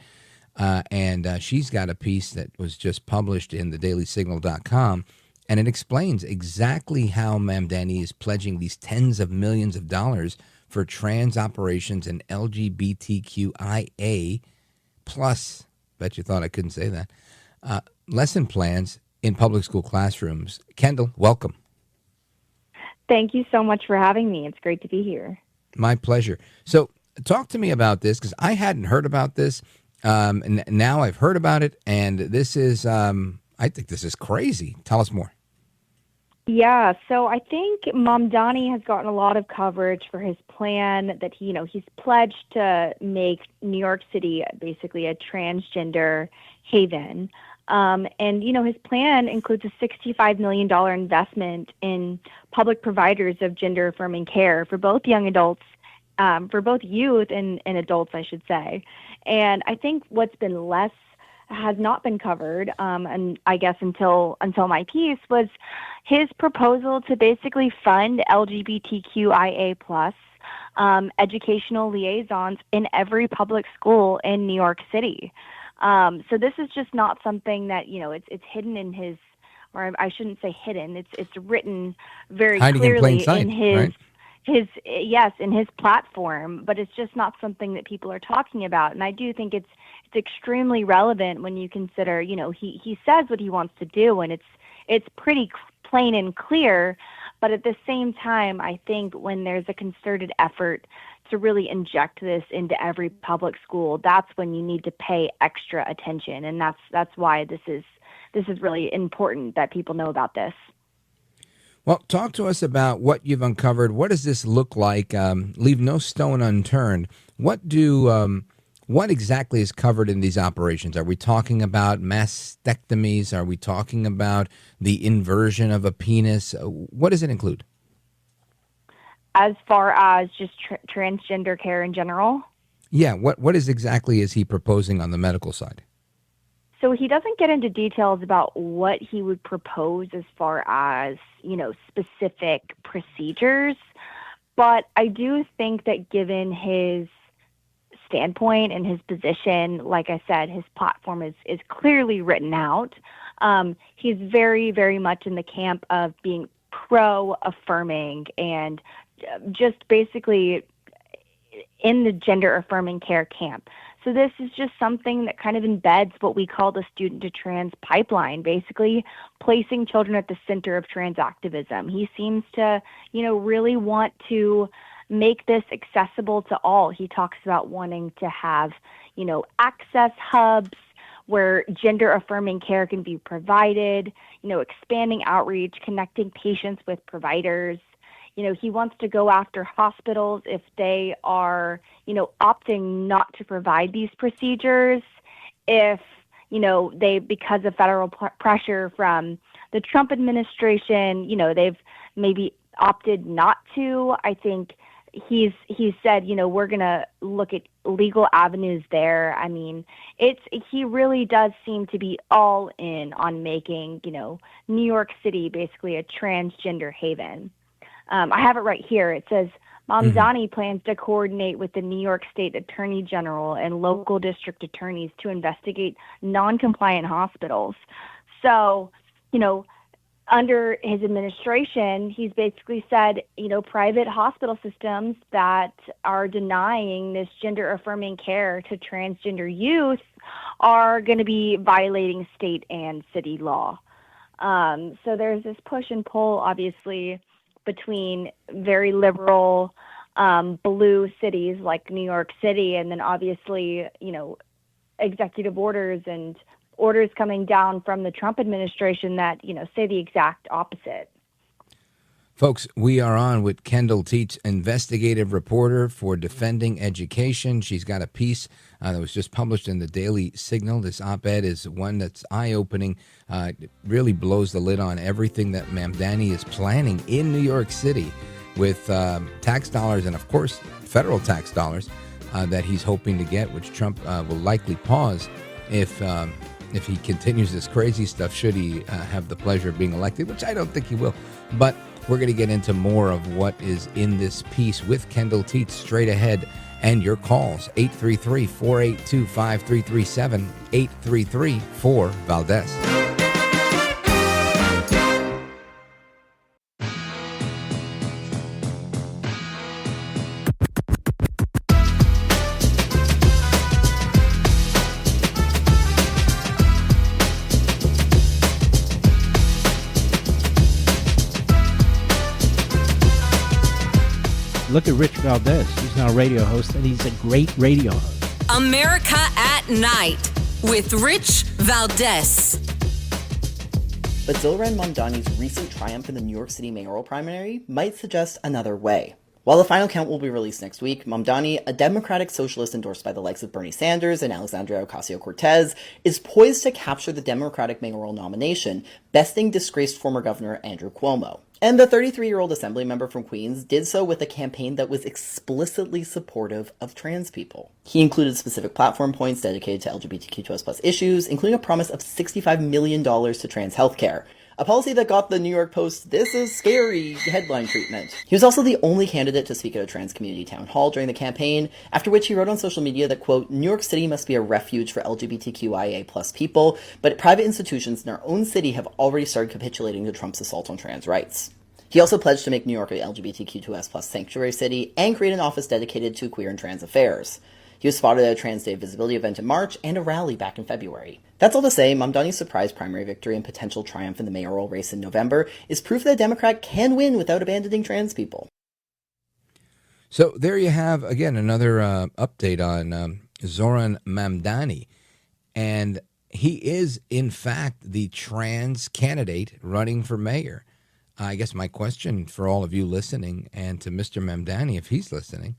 And she's got a piece that was just published in thedailysignal.com, and it explains exactly how Mamdani is pledging these tens of millions of dollars for trans operations and LGBTQIA plus, bet you thought I couldn't say that, lesson plans in public school classrooms. Kendall, welcome. Thank you so much for having me. It's great to be here. My pleasure. So talk to me about this, because I hadn't heard about this. And now I've heard about it, and this is, I think this is crazy. Tell us more. Yeah, so I think Mamdani has gotten a lot of coverage for his plan that he's pledged to make New York City basically a transgender haven. And his plan includes a $65 million investment in public providers of gender-affirming care for both young adults, for both youth and adults, I should say. And I think what's been has not been covered, and I guess until my piece, was his proposal to basically fund LGBTQIA plus educational liaisons in every public school in New York City. So this is just not something that it's hidden in his, or I shouldn't say hidden. It's written very hiding clearly in plain sight, in his. Right? In his platform, but it's just not something that people are talking about. And I do think it's extremely relevant when you consider, he says what he wants to do, and it's pretty plain and clear. But at the same time, I think when there's a concerted effort to really inject this into every public school, that's when you need to pay extra attention. And that's why this is really important that people know about this. Well, talk to us about what you've uncovered. What does this look like? Leave no stone unturned. What exactly is covered in these operations? Are we talking about mastectomies? Are we talking about the inversion of a penis? What does it include? As far as just transgender care in general? Yeah. What exactly is he proposing on the medical side? So he doesn't get into details about what he would propose as far as, specific procedures. But I do think that given his standpoint and his position, like I said, his platform is clearly written out. He's very, very much in the camp of being pro-affirming and just basically in the gender-affirming care camp. So this is just something that kind of embeds what we call the student to trans pipeline, basically placing children at the center of trans activism. He seems to, really want to make this accessible to all. He talks about wanting to have, access hubs where gender affirming care can be provided, expanding outreach, connecting patients with providers. He wants to go after hospitals if they are, opting not to provide these procedures, if, they, because of federal pressure from the Trump administration, they've maybe opted not to. I think he's said, we're going to look at legal avenues there. I mean, he really does seem to be all in on making, New York City basically a transgender haven. I have it right here. It says Mamdani plans to coordinate with the New York State Attorney General and local district attorneys to investigate non-compliant hospitals. So, under his administration, he's basically said, private hospital systems that are denying this gender-affirming care to transgender youth are going to be violating state and city law. So there's this push and pull, obviously, between very liberal blue cities like New York City, and then obviously, executive orders and orders coming down from the Trump administration that, say the exact opposite. Folks, we are on with Kendall Tietz, investigative reporter for Defending Education. She's got a piece that was just published in the Daily Signal. This op-ed is one that's eye-opening. It really blows the lid on everything that Mamdani is planning in New York City with tax dollars and, of course, federal tax dollars that he's hoping to get, which Trump will likely pause if he continues this crazy stuff, should he have the pleasure of being elected, which I don't think he will. But we're going to get into more of what is in this piece with Kendall Tietz straight ahead, and your calls, 833-482-5337, 833-4-VALDEZ. Look at Rich Valdes. He's now a radio host, and he's a great radio host. America at Night with Rich Valdes. But Zoran Mamdani's recent triumph in the New York City mayoral primary might suggest another way. While the final count will be released next week, Mamdani, a Democratic socialist endorsed by the likes of Bernie Sanders and Alexandria Ocasio-Cortez, is poised to capture the Democratic mayoral nomination, besting disgraced former Governor Andrew Cuomo. And the 33-year-old assembly member from Queens did so with a campaign that was explicitly supportive of trans people. He included specific platform points dedicated to LGBTQIA+ issues, including a promise of $65 million to trans healthcare, a policy that got the New York Post "This is scary" headline treatment. He was also the only candidate to speak at a trans community town hall during the campaign, after which he wrote on social media that, quote, "New York City must be a refuge for LGBTQIA+ people, but private institutions in our own city have already started capitulating to Trump's assault on trans rights." He also pledged to make New York a LGBTQ2S+ sanctuary city and create an office dedicated to queer and trans affairs. He was spotted at a Trans Day visibility event in March and a rally back in February. That's all to say, Mamdani's surprise primary victory and potential triumph in the mayoral race in November is proof that a Democrat can win without abandoning trans people. So there you have, again, another update on Zoran Mamdani. And he is, in fact, the trans candidate running for mayor. I guess my question for all of you listening, and to Mr. Mamdani, if he's listening,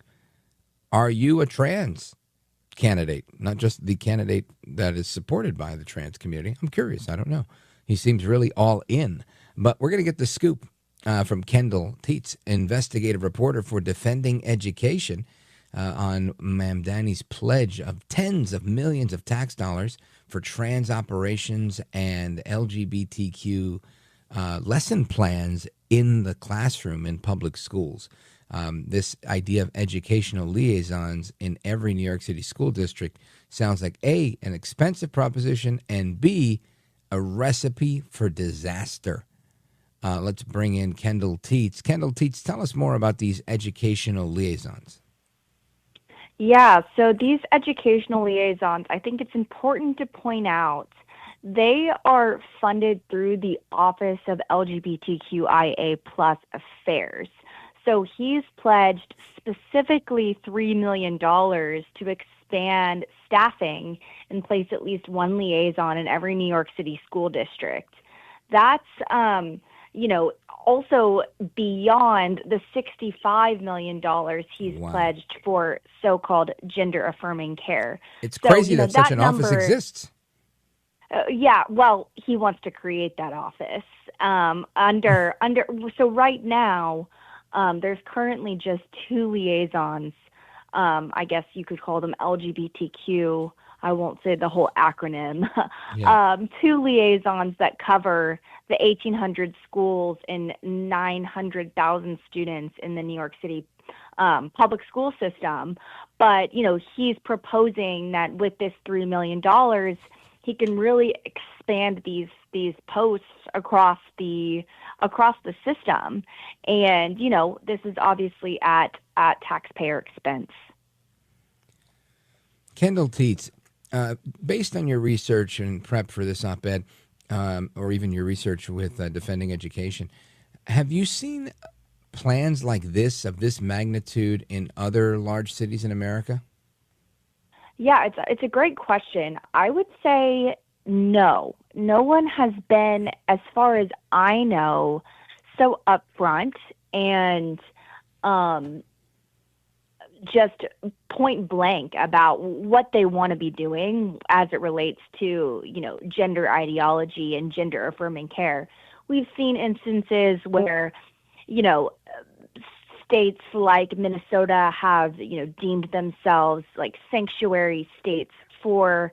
are you a trans candidate? Not just the candidate that is supported by the trans community. I'm curious. I don't know. He seems really all in. But we're going to get the scoop from Kendall Tietz, investigative reporter for Defending Education, on Mamdani's pledge of tens of millions of tax dollars for trans operations and LGBTQ lesson plans in the classroom in public schools. This idea of educational liaisons in every New York City school district sounds like A, an expensive proposition, and B, a recipe for disaster. Let's bring in Kendall Tietz. Kendall Tietz, tell us more about these educational liaisons. Yeah, so these educational liaisons, I think it's important to point out, they are funded through the Office of LGBTQIA+ Affairs. So he's pledged specifically $3 million to expand staffing and place at least one liaison in every New York City school district. That's, also beyond the $65 million he's pledged for so-called gender-affirming care. It's crazy that such an office exists. Yeah, well, he wants to create that office. So right now, there's currently just 2 liaisons. I guess you could call them LGBTQ. I won't say the whole acronym. Yeah. 2 liaisons that cover the 1,800 schools and 900,000 students in the New York City public school system. But, he's proposing that with this $3 million, he can really expand these posts across the system. And, this is obviously at taxpayer expense. Kendall Tietz, based on your research and prep for this op-ed, or even your research with Defending Education, have you seen plans like this, of this magnitude, in other large cities in America? Yeah, it's a great question. I would say no. No one has been, as far as I know, so upfront and just point blank about what they want to be doing as it relates to, gender ideology and gender affirming care. We've seen instances where, states like Minnesota have, deemed themselves like sanctuary states for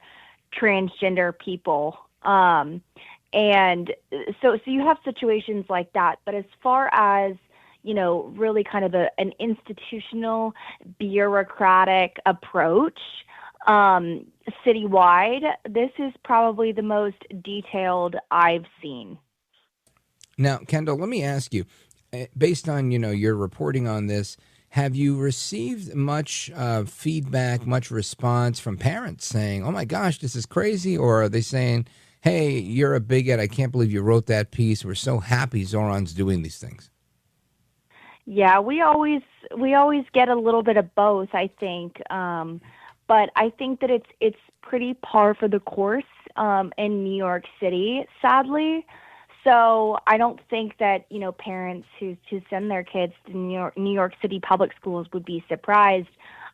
transgender people. And so you have situations like that. But as far as, really kind of an institutional bureaucratic approach citywide, this is probably the most detailed I've seen. Now, Kendall, let me ask you, based on, your reporting on this, have you received much feedback, much response from parents saying, oh my gosh, this is crazy? Or are they saying, hey, you're a bigot, I can't believe you wrote that piece, we're so happy Zoran's doing these things? Yeah, we always get a little bit of both, I think. But I think that it's pretty par for the course in New York City, sadly. So I don't think that, parents who send their kids to New York City public schools would be surprised.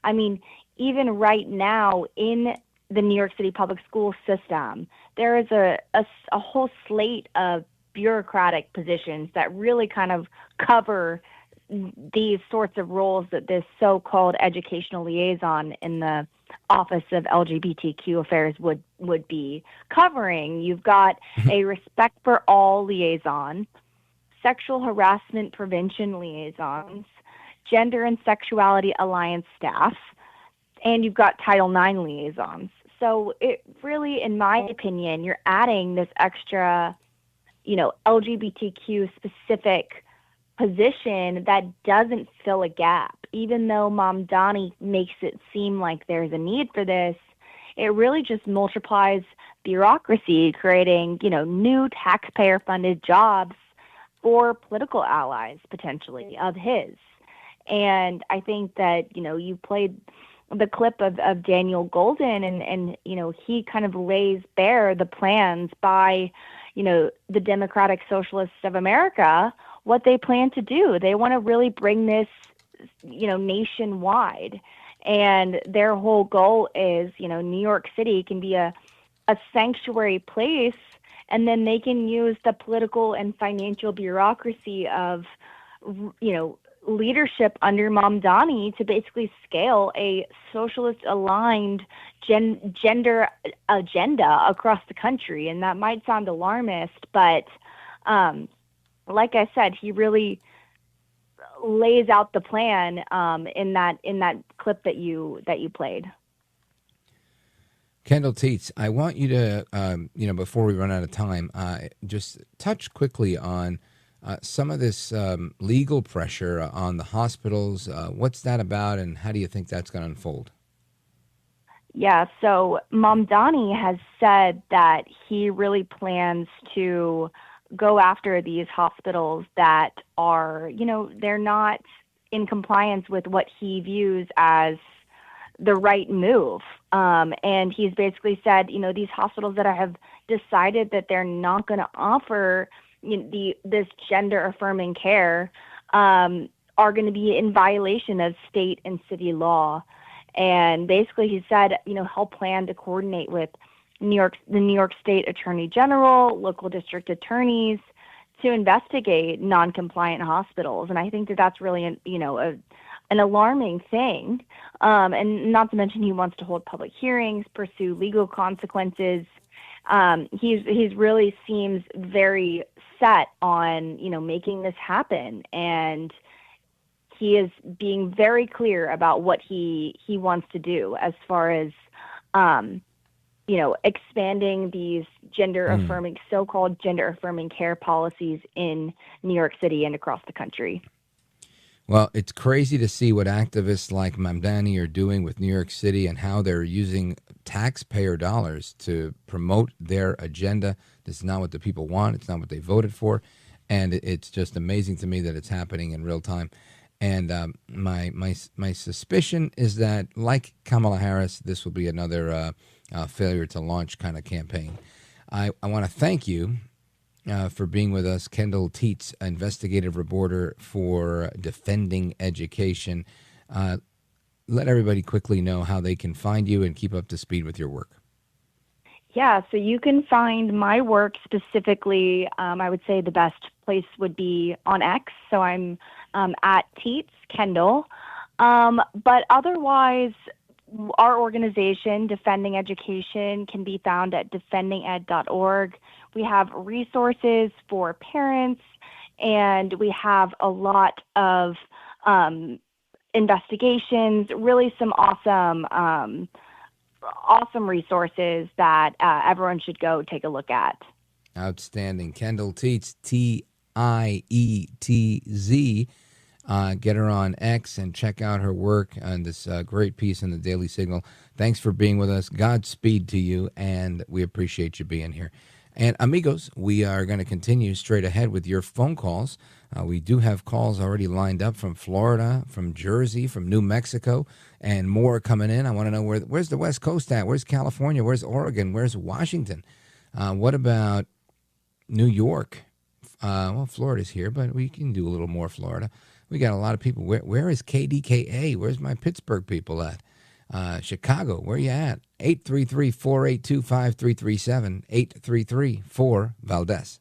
I mean, even right now in the New York City public school system, there is a whole slate of bureaucratic positions that really kind of cover these sorts of roles that this so-called educational liaison in the Office of LGBTQ Affairs would be covering. You've got a respect for all liaison, sexual harassment prevention liaisons, gender and sexuality alliance staff, and you've got Title IX liaisons. So it really, in my opinion, you're adding this extra, LGBTQ specific position that doesn't fill a gap. Even though Mamdani makes it seem like there's a need for this, it really just multiplies bureaucracy, creating, new taxpayer-funded jobs for political allies, potentially, of his. And I think that, you played the clip of Daniel Golden, and he kind of lays bare the plans by, the Democratic Socialists of America, what they plan to do. They want to really bring this, nationwide. And their whole goal is, New York City can be a sanctuary place, and then they can use the political and financial bureaucracy of, leadership under Mamdani to basically scale a socialist-aligned gender agenda across the country. And that might sound alarmist, but like I said, he really lays out the plan in that clip that you played. Kendall Tietz, I want you to, before we run out of time, just touch quickly on some of this legal pressure on the hospitals. What's that about, and how do you think that's going to unfold? Yeah, so Mamdani has said that he really plans to go after these hospitals that are, they're not in compliance with what he views as the right move. And he's basically said, these hospitals that have decided that they're not going to offer this gender affirming care are going to be in violation of state and city law. And basically he said, he'll plan to coordinate with the New York State Attorney General, local district attorneys to investigate non-compliant hospitals. And I think that that's really, an alarming thing. And not to mention he wants to hold public hearings, pursue legal consequences. He's really seems very set on, making this happen. And he is being very clear about what he wants to do as far as, expanding these so-called gender affirming care policies in New York City and across the country. Well, it's crazy to see what activists like Mamdani are doing with New York City and how they're using taxpayer dollars to promote their agenda. This is not what the people want. It's not what they voted for. And it's just amazing to me that it's happening in real time. And my suspicion is that, like Kamala Harris, this will be another failure to launch kind of campaign. I want to thank you for being with us, Kendall Tietz, investigative reporter for Defending Education. Let everybody quickly know how they can find you and keep up to speed with your work. Yeah, so you can find my work specifically. I would say the best place would be on X. So I'm at Tietz Kendall. But otherwise, our organization, Defending Education, can be found at defendinged.org. We have resources for parents, and we have a lot of investigations, really some awesome resources that everyone should go take a look at. Outstanding. Kendall Tietz, Tietz. Get her on X and check out her work on this great piece in the Daily Signal. Thanks for being with us. Godspeed to you, and we appreciate you being here. And amigos, we are going to continue straight ahead with your phone calls. We do have calls already lined up from Florida, from Jersey, from New Mexico, and more coming in. I want to know where's the West Coast at? Where's California? Where's Oregon? Where's Washington? What about New York? Well, Florida's here, but we can do a little more Florida. We got a lot of people. Where is KDKA? Where's my Pittsburgh people at? Chicago, where you at? 833-482-5337. 833-4-VALDEZ.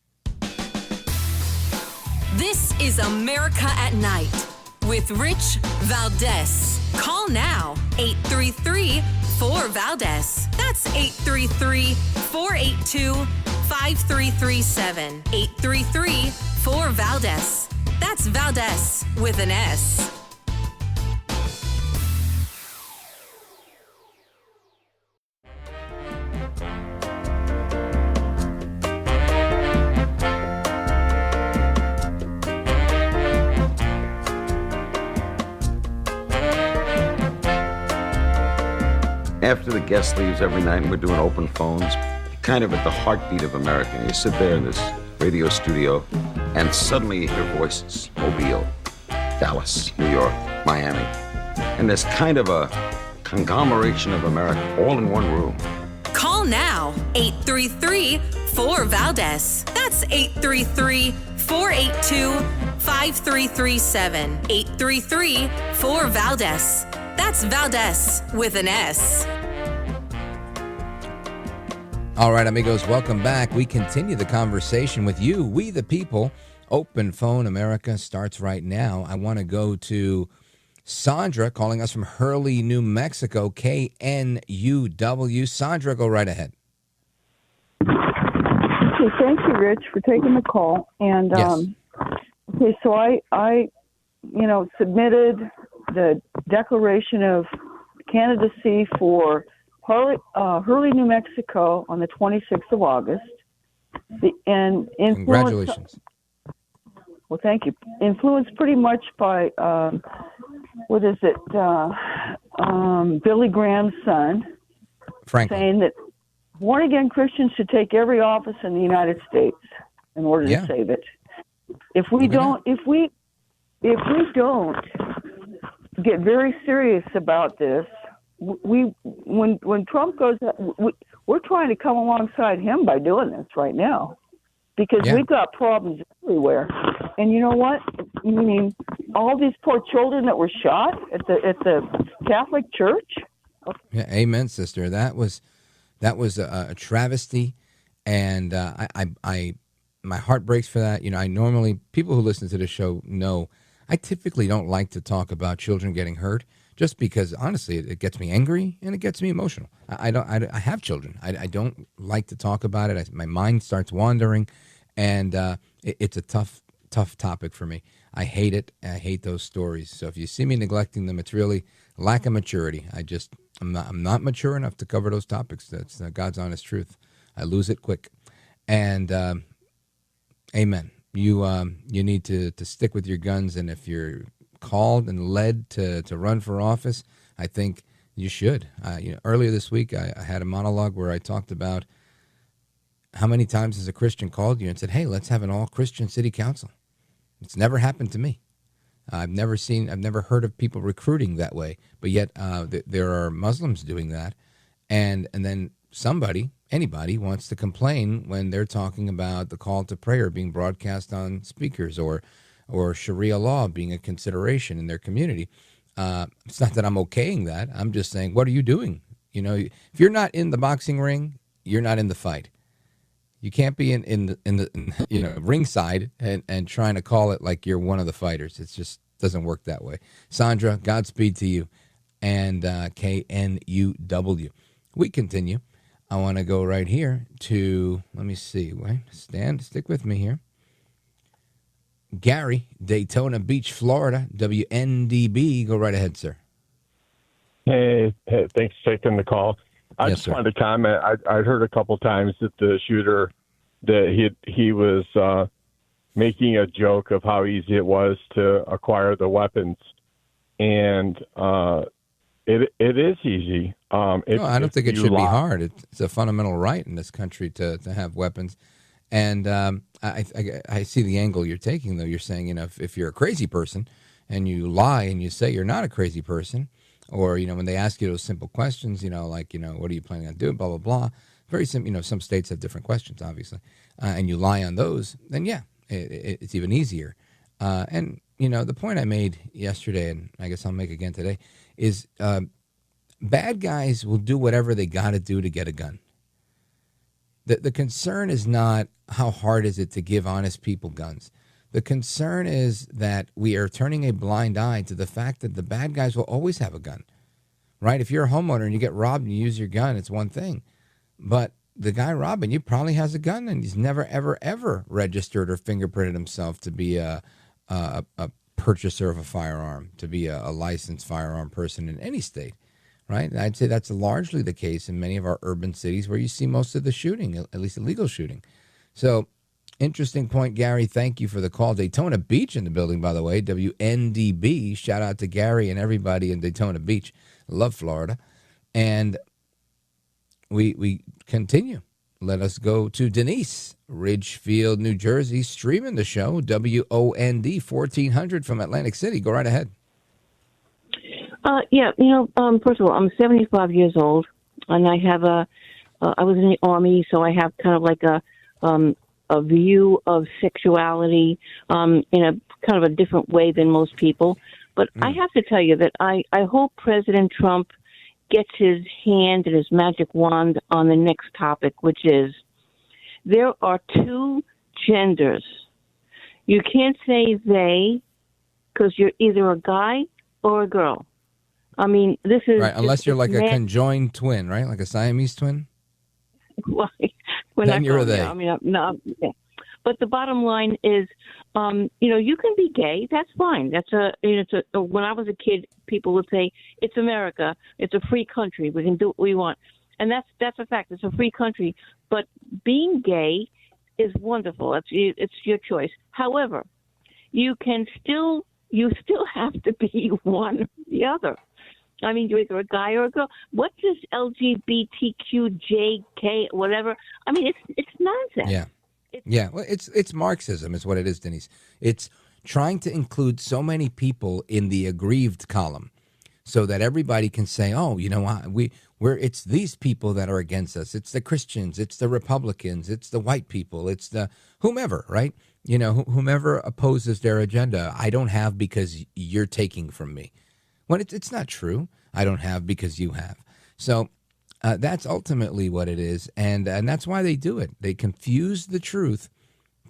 This is America at Night with Rich Valdes. Call now, 833-4-VALDEZ. That's 833-482-5337. 833-4-VALDEZ. That's Valdes with an S. After the guest leaves every night and we're doing open phones, kind of at the heartbeat of America. You sit there in this radio studio and suddenly you hear voices. Mobile, Dallas, New York, Miami. And there's kind of a conglomeration of America all in one room. Call now, 833-4-VALDEZ. That's 833-482-5337. 833-4-VALDEZ. That's Valdes with an S. All right, amigos, welcome back. We continue the conversation with you, we the people. Open Phone America starts right now. I want to go to Sandra calling us from Hurley, New Mexico, KNUW. Sandra, go right ahead. Okay, thank you, Rich, for taking the call. And yes. Okay, so I submitted the declaration of candidacy for Hurley, New Mexico on the 26th of August. Congratulations. Well, thank you. Influenced pretty much by, Billy Graham's son, Franklin, saying that born-again Christians should take every office in the United States in order to save it. If we don't get very serious about this, when Trump goes, we're trying to come alongside him by doing this right now, because we've got problems everywhere. And you know what? I mean, all these poor children that were shot at the Catholic Church. Yeah, amen, sister. That was a travesty, and I my heart breaks for that. I normally, people who listen to the show know I typically don't like to talk about children getting hurt, just because honestly it gets me angry and it gets me emotional. I have children. I don't like to talk about it. My mind starts wandering, and it's a tough topic for me. I hate it. I hate those stories. So if you see me neglecting them, it's really lack of maturity. I'm not mature enough to cover those topics. That's God's honest truth. I lose it quick. And amen. You need to stick with your guns, and if you're called and led to run for office, I think you should. Earlier this week, I had a monologue where I talked about how many times has a Christian called you and said, "Hey, let's have an all-Christian city council." It's never happened to me. I've never heard of people recruiting that way, but yet there are Muslims doing that, and then anybody wants to complain when they're talking about the call to prayer being broadcast on speakers or Sharia law being a consideration in their community. It's not that I'm okaying that. I'm just saying, what are you doing? If you're not in the boxing ring, you're not in the fight. You can't be in the ringside and trying to call it like you're one of the fighters. It just doesn't work that way. Sandra, Godspeed to you, and KNUW. We continue. I want to go right here to, let me see, stick with me here. Gary, Daytona Beach, Florida, WNDB. Go right ahead, sir. Hey, thanks for taking the call. I Yes, just sir. wanted to comment. I'd heard a couple times that the shooter, that he was making a joke of how easy it was to acquire the weapons, and it is easy. No, I don't think it should be hard. It's a fundamental right in this country to have weapons. And I see the angle you're taking, though. You're saying, if you're a crazy person and you lie and you say you're not a crazy person, or, when they ask you those simple questions, like, what are you planning on doing, blah, blah, blah. Very simple. Some states have different questions, obviously. And you lie on those, then, yeah, it's even easier. And, the point I made yesterday, and I guess I'll make again today, is bad guys will do whatever they got to do to get a gun. The concern is not how hard is it to give honest people guns. The concern is that we are turning a blind eye to the fact that the bad guys will always have a gun, right? If you're a homeowner and you get robbed and you use your gun, it's one thing. But the guy robbing you probably has a gun, and he's never, ever, ever registered or fingerprinted himself to be a purchaser of a firearm, to be a licensed firearm person in any state. Right? And I'd say that's largely the case in many of our urban cities where you see most of the shooting, at least illegal shooting. So, interesting point, Gary. Thank you for the call. Daytona Beach in the building, by the way. WNDB. Shout out to Gary and everybody in Daytona Beach. Love Florida. And we continue. Let us go to Denise, Ridgefield, New Jersey, streaming the show. WOND 1400 from Atlantic City. Go right ahead. First of all, I'm 75 years old, and I have I was in the Army, so I have kind of like a view of sexuality in a kind of a different way than most people. But I have to tell you that I hope President Trump gets his hand and his magic wand on the next topic, which is there are two genders. You can't say they because you're either a guy or a girl. I mean, this is... Right, unless you're like a conjoined twin, right? Like a Siamese twin? Well, then you're a they. No. But the bottom line is, you can be gay. That's fine. When I was a kid, people would say, it's America. It's a free country. We can do what we want. And that's a fact. It's a free country. But being gay is wonderful. It's your choice. However, you still have to be one or the other. I mean, you're either a guy or a girl. What's this LGBTQJK, whatever? I mean, it's nonsense. Yeah. Well, it's Marxism is what it is, Denise. It's trying to include so many people in the aggrieved column so that everybody can say, oh, it's these people that are against us. It's the Christians. It's the Republicans. It's the white people. It's the whomever, right? Whomever opposes their agenda, I don't have because you're taking from me. When it's not true. I don't have because you have. So that's ultimately what it is. And that's why they do it. They confuse the truth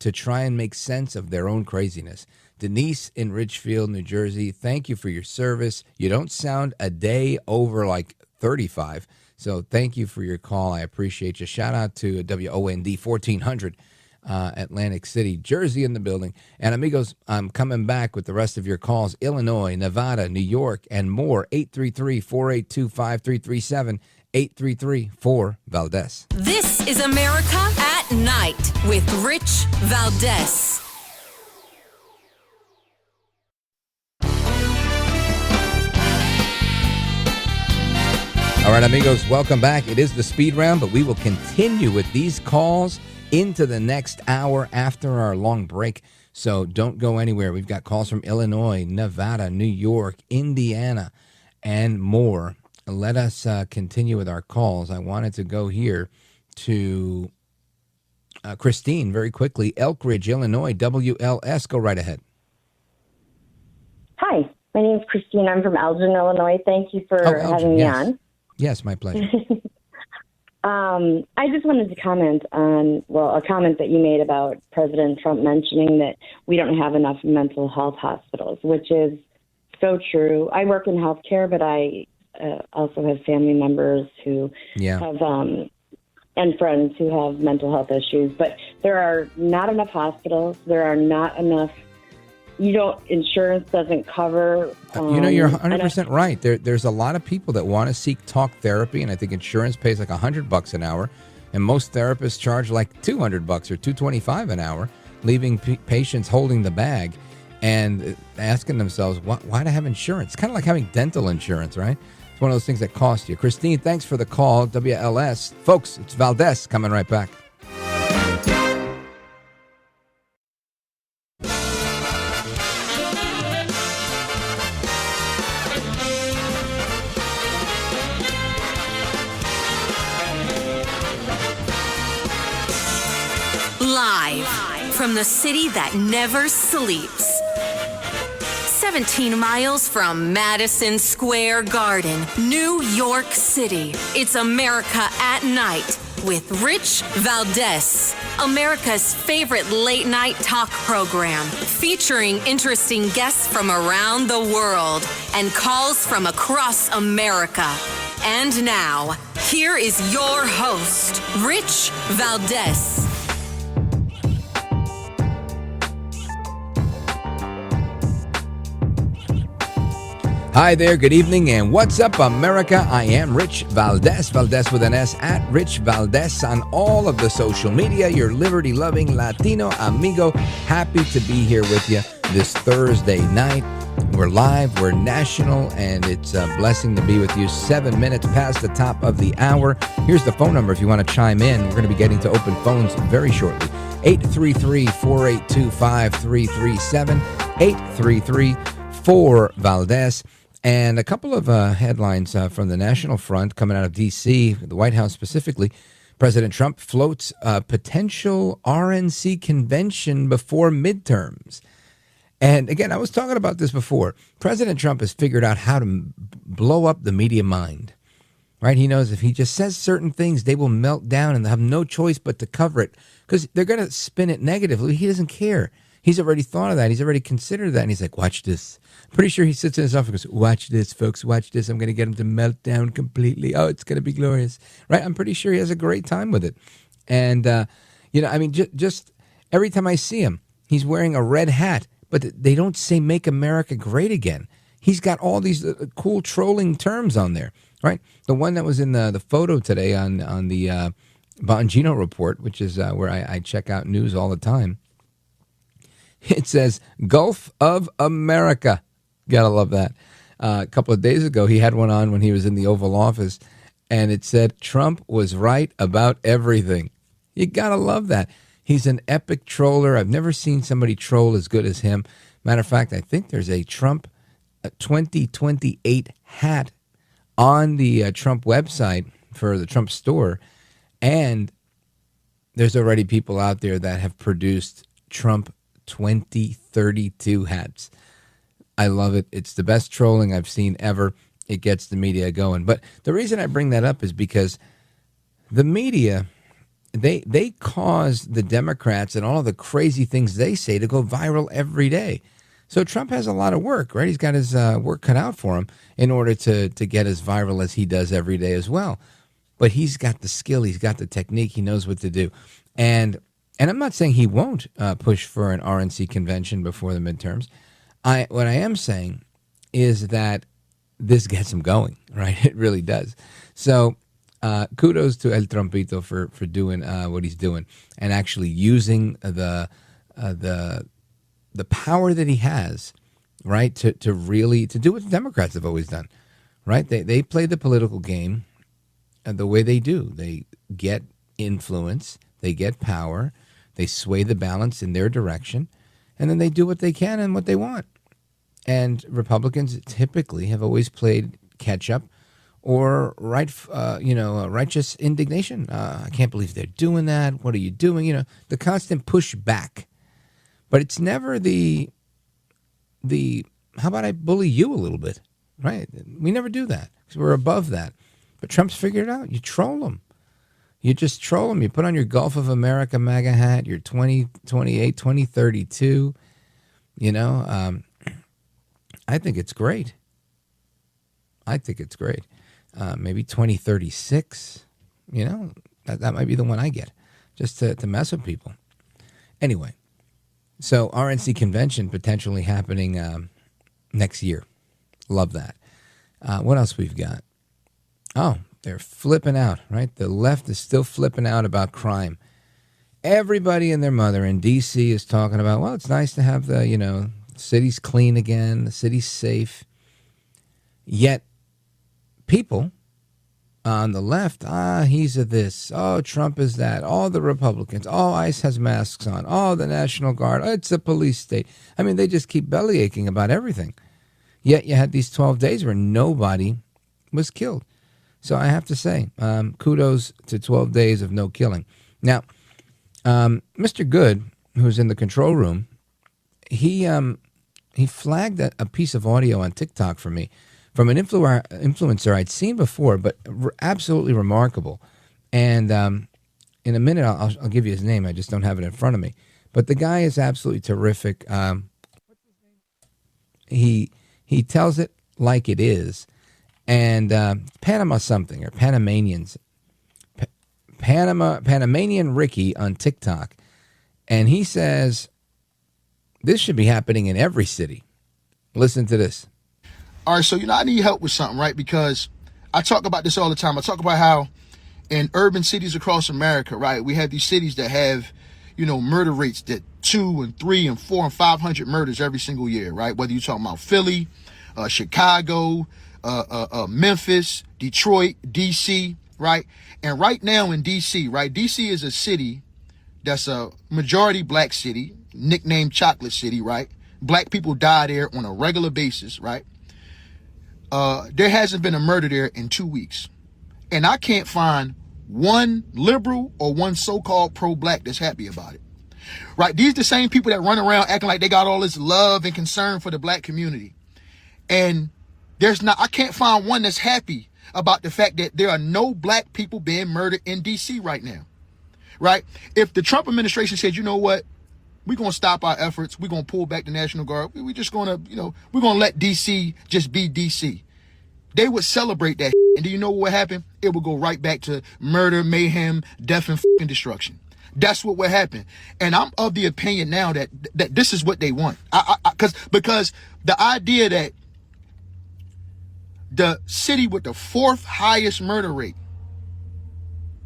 to try and make sense of their own craziness. Denise in Ridgefield, New Jersey, thank you for your service. You don't sound a day over like 35, so thank you for your call. I appreciate you. Shout out to WOND 1400, Atlantic City, Jersey in the building. And amigos, I'm coming back with the rest of your calls. Illinois, Nevada, New York, and more. 833-482-5337. 833-4-VALDEZ. This is America at Night with Rich Valdes. All right, amigos, welcome back. It is the speed round, but we will continue with these calls into the next hour after our long break. So don't go anywhere. We've got calls from Illinois, Nevada, New York, Indiana, and more. Let us continue with our calls. I wanted to go here to Christine very quickly. Elk Ridge, Illinois, WLS. Go right ahead. Hi, my name is Christine. I'm from Elgin, Illinois. Thank you for having me on. Yes, my pleasure. I just wanted to comment on, a comment that you made about President Trump mentioning that we don't have enough mental health hospitals, which is so true. I work in healthcare, but I also have family members who have, and friends who have mental health issues. But there are not enough hospitals. There are not enough. Insurance doesn't cover. You're 100% right. There's a lot of people that want to seek talk therapy, and I think insurance pays like $100 an hour, and most therapists charge like $200 or $225 an hour, leaving patients holding the bag and asking themselves, why do I have insurance? It's kind of like having dental insurance, right? It's one of those things that cost you. Christine, thanks for the call. WLS. Folks, it's Valdes coming right back. Live from the city that never sleeps. 17 miles from Madison Square Garden, New York City. It's America at Night with Rich Valdes, America's favorite late night talk program, featuring interesting guests from around the world and calls from across America. And now, here is your host, Rich Valdes. Hi there, good evening, and what's up, America? I am Rich Valdes, Valdes with an S, at Rich Valdes on all of the social media, your liberty-loving Latino amigo. Happy to be here with you this Thursday night. We're live, we're national, and it's a blessing to be with you. 7 minutes past the top of the hour. Here's the phone number if you want to chime in. We're going to be getting to open phones very shortly. 833-482-5337, 833-4-VALDEZ. And a couple of headlines from the National Front coming out of D.C., the White House specifically. President Trump floats a potential RNC convention before midterms. And again, I was talking about this before. President Trump has figured out how to blow up the media mind, right? He knows if he just says certain things, they will melt down and they'll have no choice but to cover it because they're going to spin it negatively. He doesn't care. He's already thought of that. He's already considered that. And he's like, watch this. Pretty sure he sits in his office and goes, watch this, folks, watch this. I'm going to get him to melt down completely. Oh, it's going to be glorious. Right? I'm pretty sure he has a great time with it. And, just every time I see him, he's wearing a red hat, but they don't say make America great again. He's got all these cool trolling terms on there, right? The one that was in the photo today on the Bongino Report, which is where I check out news all the time. It says Gulf of America. Gotta love that. A couple of days ago, he had one on when he was in the Oval Office, and it said Trump was right about everything. You gotta love that. He's an epic troller. I've never seen somebody troll as good as him. Matter of fact, I think there's a Trump 2028 hat on the Trump website for the Trump store, and there's already people out there that have produced Trump 2032 hats. I love it. It's the best trolling I've seen ever. It gets the media going. But the reason I bring that up is because the media they cause the Democrats and all of the crazy things they say to go viral every day. So Trump has a lot of work, right? He's got his work cut out for him in order to get as viral as he does every day as well. But he's got the skill, he's got the technique, he knows what to do. And I'm not saying he won't push for an RNC convention before the midterms. What I am saying is that this gets him going, right? It really does. So kudos to El Trumpito for doing what he's doing and actually using the power that he has, right, to really to do what the Democrats have always done, right? They play the political game the way they do. They get influence, they get power, they sway the balance in their direction, and then they do what they can and what they want. And Republicans typically have always played catch up or righteous indignation. I can't believe they're doing that. What are you doing? You know, the constant push back. But it's never the how about I bully you a little bit, right? We never do that because we're above that. But Trump's figured it out. You troll them. You just troll them. You put on your Gulf of America MAGA hat, your 2028, 2032. You know, I think it's great. Maybe 2036. You know, that might be the one I get just to mess with people. Anyway, so RNC convention potentially happening next year. Love that. What else we've got? Oh, they're flipping out, right? The left is still flipping out about crime. Everybody and their mother in D.C. is talking about, well, it's nice to have the, city's clean again, the city's safe. Yet people on the left, he's a this, Trump is that, all the Republicans, ICE has masks on, the National Guard, it's a police state. I mean, they just keep bellyaching about everything. Yet you had these 12 days where nobody was killed. So I have to say, kudos to 12 days of no killing. Now, Mr. Good, who's in the control room, he flagged a piece of audio on TikTok for me from an influencer I'd seen before, but absolutely remarkable. And in a minute, I'll give you his name. I just don't have it in front of me. But the guy is absolutely terrific. He tells it like it is. And Panama something, or Panamanians. Panamanian Ricky on TikTok. And he says, this should be happening in every city. Listen to this. All right, so, I need help with something, right? Because I talk about this all the time. I talk about how in urban cities across America, right, we have these cities that have, murder rates that 2 and 3 and 4 and 500 murders every single year, right? Whether you're talking about Philly, Chicago, Memphis, Detroit, D.C., right? And right now in D.C., right, D.C. is a city that's a majority black city, nicknamed Chocolate City, right? Black people die there on a regular basis, right? There hasn't been a murder there in 2 weeks. And I can't find one liberal or one so-called pro-black that's happy about it, right? These are the same people that run around acting like they got all this love and concern for the black community. And I can't find one that's happy about the fact that there are no black people being murdered in D.C. right now, right? If the Trump administration said, you know what, we're going to stop our efforts, we're going to pull back the National Guard, we're just going to, we're going to let D.C. just be D.C., they would celebrate that. And do you know what would happen? It would go right back to murder, mayhem, death, and fucking destruction. That's what would happen. And I'm of the opinion now that this is what they want. Because the idea that the city with the 4th highest murder rate,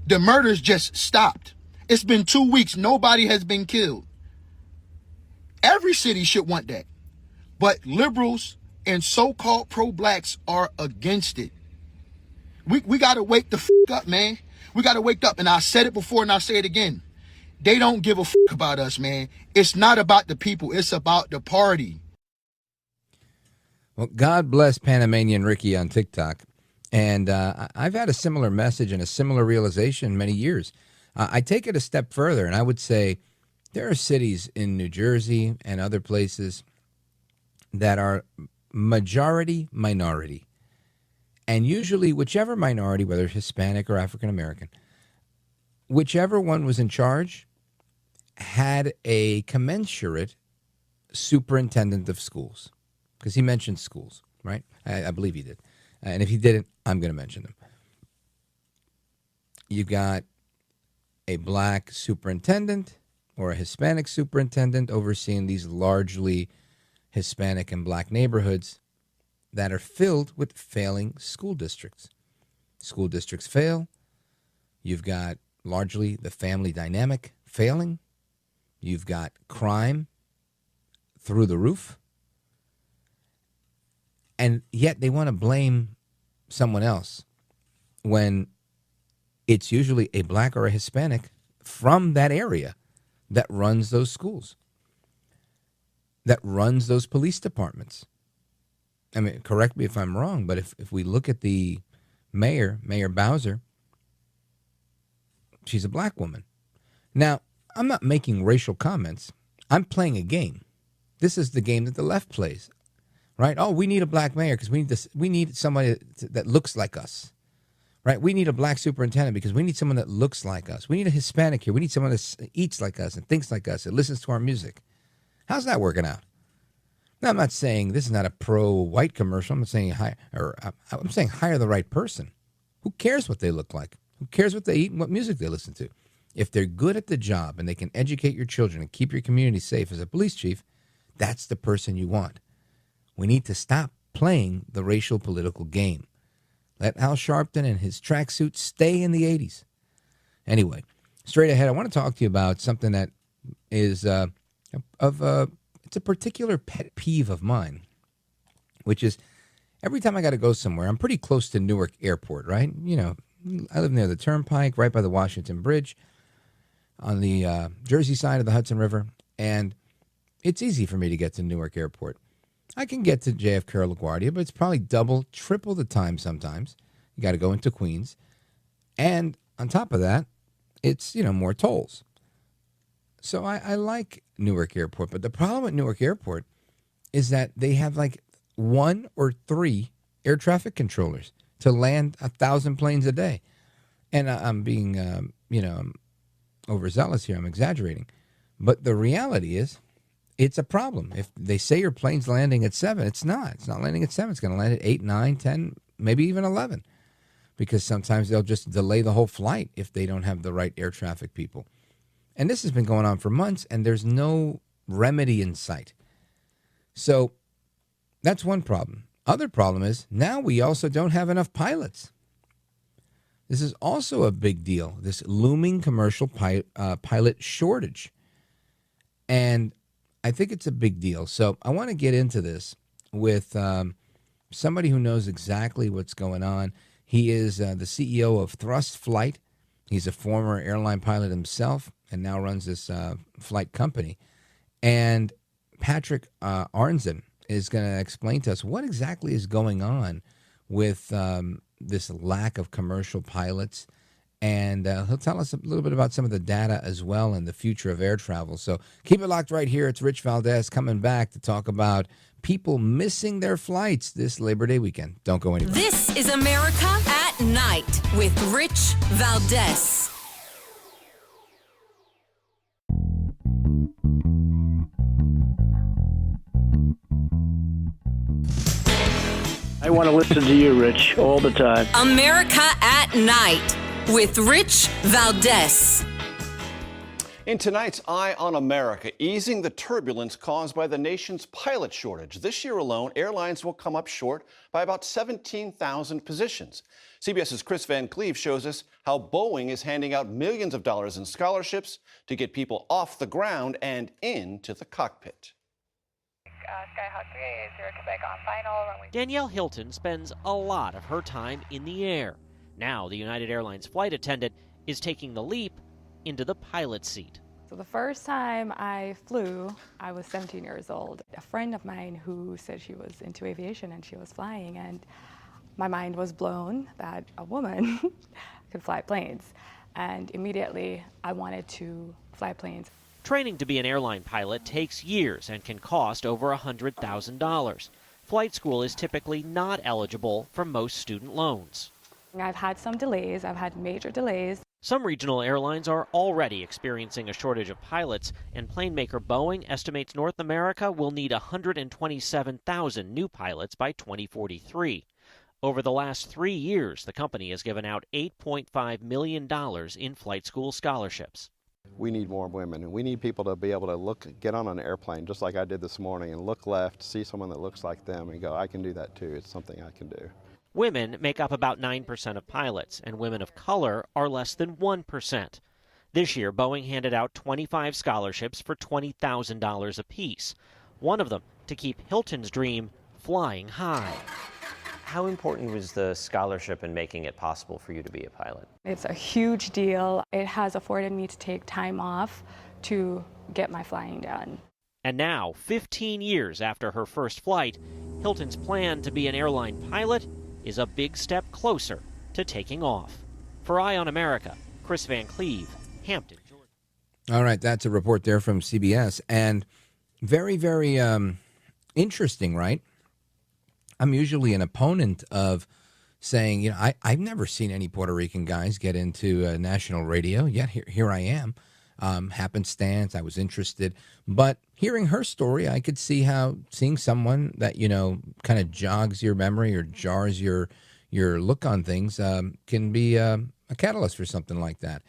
the murders just stopped. It's been 2 weeks. Nobody has been killed. Every city should want that. But liberals and so-called pro-blacks are against it. We got to wake the up, man. We got to wake up. And I said it before and I'll say it again. They don't give a about us, man. It's not about the people. It's about the party. Well, God bless Panamanian Ricky on TikTok. And I've had a similar message and a similar realization many years. I take it a step further, and I would say there are cities in New Jersey and other places that are majority minority. And usually whichever minority, whether Hispanic or African American, whichever one was in charge had a commensurate superintendent of schools, because he mentioned schools, right? I believe he did. And if he didn't, I'm going to mention them. You've got a black superintendent or a Hispanic superintendent overseeing these largely Hispanic and black neighborhoods that are filled with failing school districts. School districts fail. You've got largely the family dynamic failing. You've got crime through the roof. And yet they want to blame someone else when it's usually a black or a Hispanic from that area that runs those schools, that runs those police departments. I mean, correct me if I'm wrong, but if we look at the Mayor Bowser, she's a black woman. Now, I'm not making racial comments. I'm playing a game. This is the game that the left plays, right? Oh, we need a black mayor because we need somebody that looks like us, right? We need a black superintendent because we need someone that looks like us. We need a Hispanic here. We need someone that eats like us and thinks like us and listens to our music. How's that working out? Now, I'm not saying this is not a pro-white commercial. I'm saying I'm saying hire the right person. Who cares what they look like? Who cares what they eat and what music they listen to? If they're good at the job and they can educate your children and keep your community safe as a police chief, that's the person you want. We need to stop playing the racial political game. Let Al Sharpton and his tracksuit stay in the 80s. Anyway, straight ahead, I want to talk to you about something that is it's a particular pet peeve of mine, which is every time I got to go somewhere, I'm pretty close to Newark Airport, right? You know, I live near the Turnpike, right by the Washington Bridge, on the Jersey side of the Hudson River, and it's easy for me to get to Newark Airport. I can get to JFK or LaGuardia, but it's probably double, triple the time sometimes. You got to go into Queens. And on top of that, it's, more tolls. So I like Newark Airport, but the problem with Newark Airport is that they have like 1 or 3 air traffic controllers to land 1,000 planes a day. And I'm being, I'm overzealous here. I'm exaggerating. But the reality is it's a problem. If they say your plane's landing at 7, it's not. It's not landing at 7. It's going to land at 8, 9, 10, maybe even 11. Because sometimes they'll just delay the whole flight if they don't have the right air traffic people. And this has been going on for months, and there's no remedy in sight. So that's one problem. Other problem is now we also don't have enough pilots. This is also a big deal, this looming commercial pilot shortage. And I think it's a big deal. So I want to get into this with somebody who knows exactly what's going on. He is the CEO of Thrust Flight. He's a former airline pilot himself and now runs this flight company. And Patrick Amzen is going to explain to us what exactly is going on with this lack of commercial pilots. And he'll tell us a little bit about some of the data as well and the future of air travel. So keep it locked right here. It's Rich Valdes coming back to talk about people missing their flights this Labor Day weekend. Don't go anywhere. This is America at Night with Rich Valdes. I want to listen to you, Rich, all the time. America at Night with Rich Valdes. In tonight's Eye on America, easing the turbulence caused by the nation's pilot shortage. This year alone, airlines will come up short by about 17,000 positions. CBS's Chris Van Cleve shows us how Boeing is handing out millions of dollars in scholarships to get people off the ground and into the cockpit. Skyhawk 380 Quebec on final. Danielle Hilton spends a lot of her time in the air. Now, the United Airlines flight attendant is taking the leap into the pilot seat. So the first time I flew, I was 17 years old. A friend of mine who said she was into aviation and she was flying, and my mind was blown that a woman could fly planes. And immediately I wanted to fly planes. Training to be an airline pilot takes years and can cost over $100,000. Flight school is typically not eligible for most student loans. I've had some delays. I've had major delays. Some regional airlines are already experiencing a shortage of pilots, and plane maker Boeing estimates North America will need 127,000 new pilots by 2043. Over the last 3 years, the company has given out $8.5 million in flight school scholarships. We need more women, and we need people to be able to get on an airplane, just like I did this morning, and look left, see someone that looks like them, and go, I can do that too. It's something I can do. Women make up about 9% of pilots, and women of color are less than 1%. This year, Boeing handed out 25 scholarships for $20,000 apiece. One of them to keep Hilton's dream flying high. How important was the scholarship in making it possible for you to be a pilot? It's a huge deal. It has afforded me to take time off to get my flying done. And now, 15 years after her first flight, Hilton's plan to be an airline pilot is a big step closer to taking off. For Eye on America, Chris Van Cleve, Hampton, Georgia. All right, that's a report there from CBS. And very, very interesting, right? I'm usually an opponent of saying, I've never seen any Puerto Rican guys get into national radio, yet here I am. Happenstance, I was interested. But hearing her story, I could see how seeing someone that, kind of jogs your memory or jars your look on things can be a catalyst for something like that.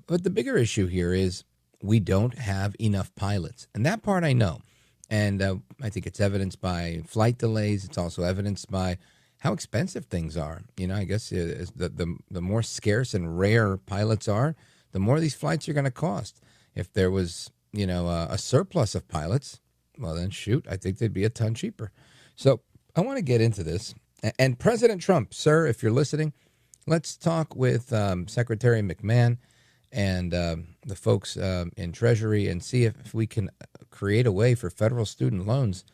But the bigger issue here is we don't have enough pilots. And that part I know. And I think it's evidenced by flight delays. It's also evidenced by how expensive things are. I guess the more scarce and rare pilots are, the more these flights are going to cost. If there was, a surplus of pilots, well, then shoot, I think they'd be a ton cheaper. So I want to get into this. And President Trump, sir, if you're listening, let's talk with Secretary McMahon and the folks in Treasury and see if we can create a way for federal student loans.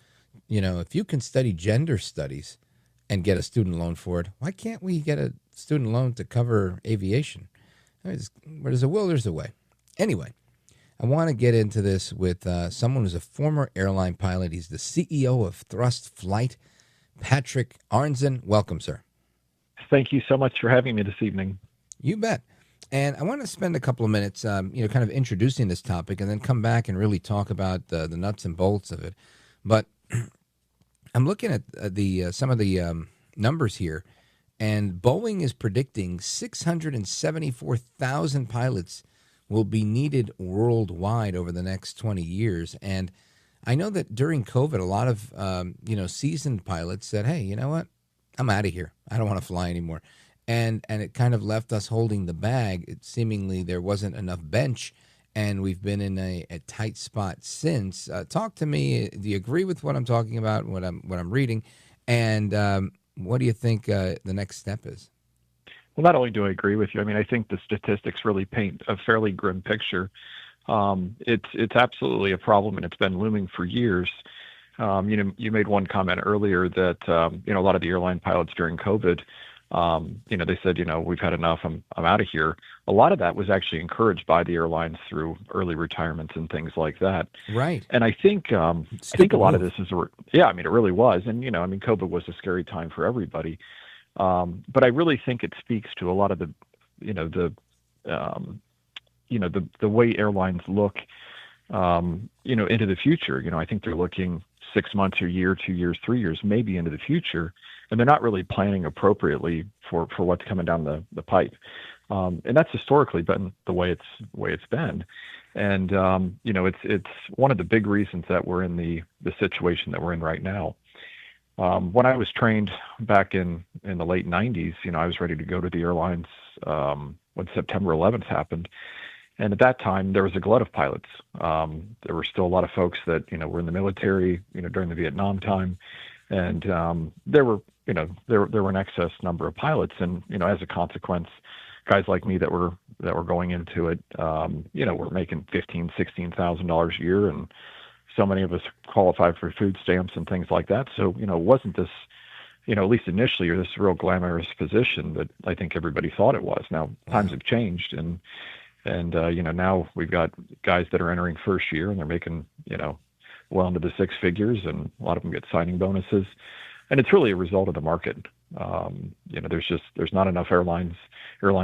If you can study gender studies and get a student loan for it, why can't we get a student loan to cover aviation? Where there's a will, there's a way. Anyway, I want to get into this with someone who's a former airline pilot. He's the CEO of Thrust Flight, Patrick Amzen. Welcome, sir. Thank you so much for having me this evening. You bet. And I want to spend a couple of minutes, kind of introducing this topic and then come back and really talk about the nuts and bolts of it. But I'm looking at some of the numbers here, and Boeing is predicting 674,000 pilots will be needed worldwide over the next 20 years. And I know that during COVID, a lot of, seasoned pilots said, hey, you know what? I'm out of here. I don't want to fly anymore. And it kind of left us holding the bag. Seemingly there wasn't enough bench, and we've been in a tight spot since. Talk to me. Do you agree with what I'm talking about, what I'm reading? And what do you think the next step is? Well, not only do I agree with you, I think the statistics really paint a fairly grim picture. It's absolutely a problem, and it's been looming for years. You made one comment earlier that a lot of the airline pilots during COVID, they said, we've had enough, I'm out of here. A lot of that was actually encouraged by the airlines through early retirements and things like that. Right. And I think a lot of this is, it really was. And, COVID was a scary time for everybody. But I really think it speaks to a lot of the way airlines look, into the future. I think they're looking 6 months, a year, 2 years, 3 years, maybe into the future. And they're not really planning appropriately for what's coming down the pipe. And that's historically been the way it's been. And, it's one of the big reasons that we're in the situation that we're in right now. When I was trained back in the late 90s, I was ready to go to the airlines when September 11th happened. And at that time, there was a glut of pilots. There were still a lot of folks that, were in the military, during the Vietnam time. And there were an excess number of pilots. And, as a consequence, guys like me that were going into it, were making $15,000, $16,000 a year. And so many of us qualified for food stamps and things like that. So, it wasn't this, at least initially, this real glamorous position that I think everybody thought it was. Now, times have changed. And now we've got guys that are entering first year and they're making, well into the six figures, and a lot of them get signing bonuses. and it's really a result of the market. There's not enough airline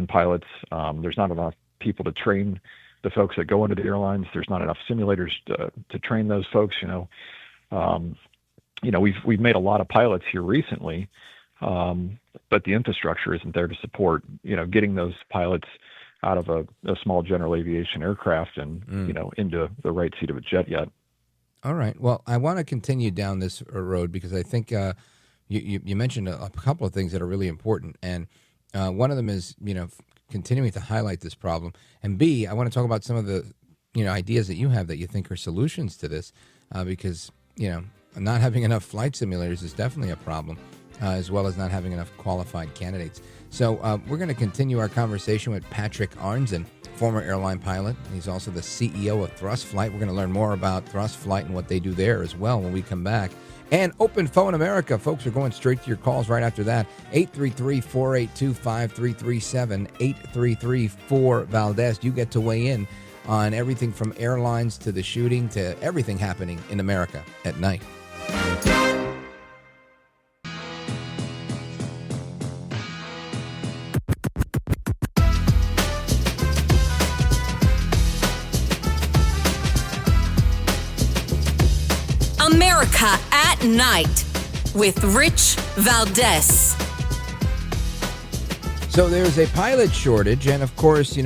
pilots. There's not enough people to train the folks that go into the airlines. There's not enough simulators to train those folks. We've made a lot of pilots here recently, but the infrastructure isn't there to support getting those pilots out of a small general aviation aircraft and into the right seat of a jet yet. All right. Well, I want to continue down this road because I think you mentioned a couple of things that are really important, and one of them is continuing to highlight this problem, and B, I want to talk about some of the ideas that you have that you think are solutions to this, because not having enough flight simulators is definitely a problem, as well as not having enough qualified candidates. So we're going to continue our conversation with Patrick Amzen, former airline pilot. He's also the CEO of Thrust Flight. We're going to learn more about Thrust Flight and what they do there as well when we come back. And Open Phone America. Folks, are going straight to your calls right after that. 833-482-5337, 833-4-VALDEZ. You get to weigh in on everything from airlines to the shooting to everything happening in America at night. America at Night with Rich Valdes. So there's a pilot shortage, and of course,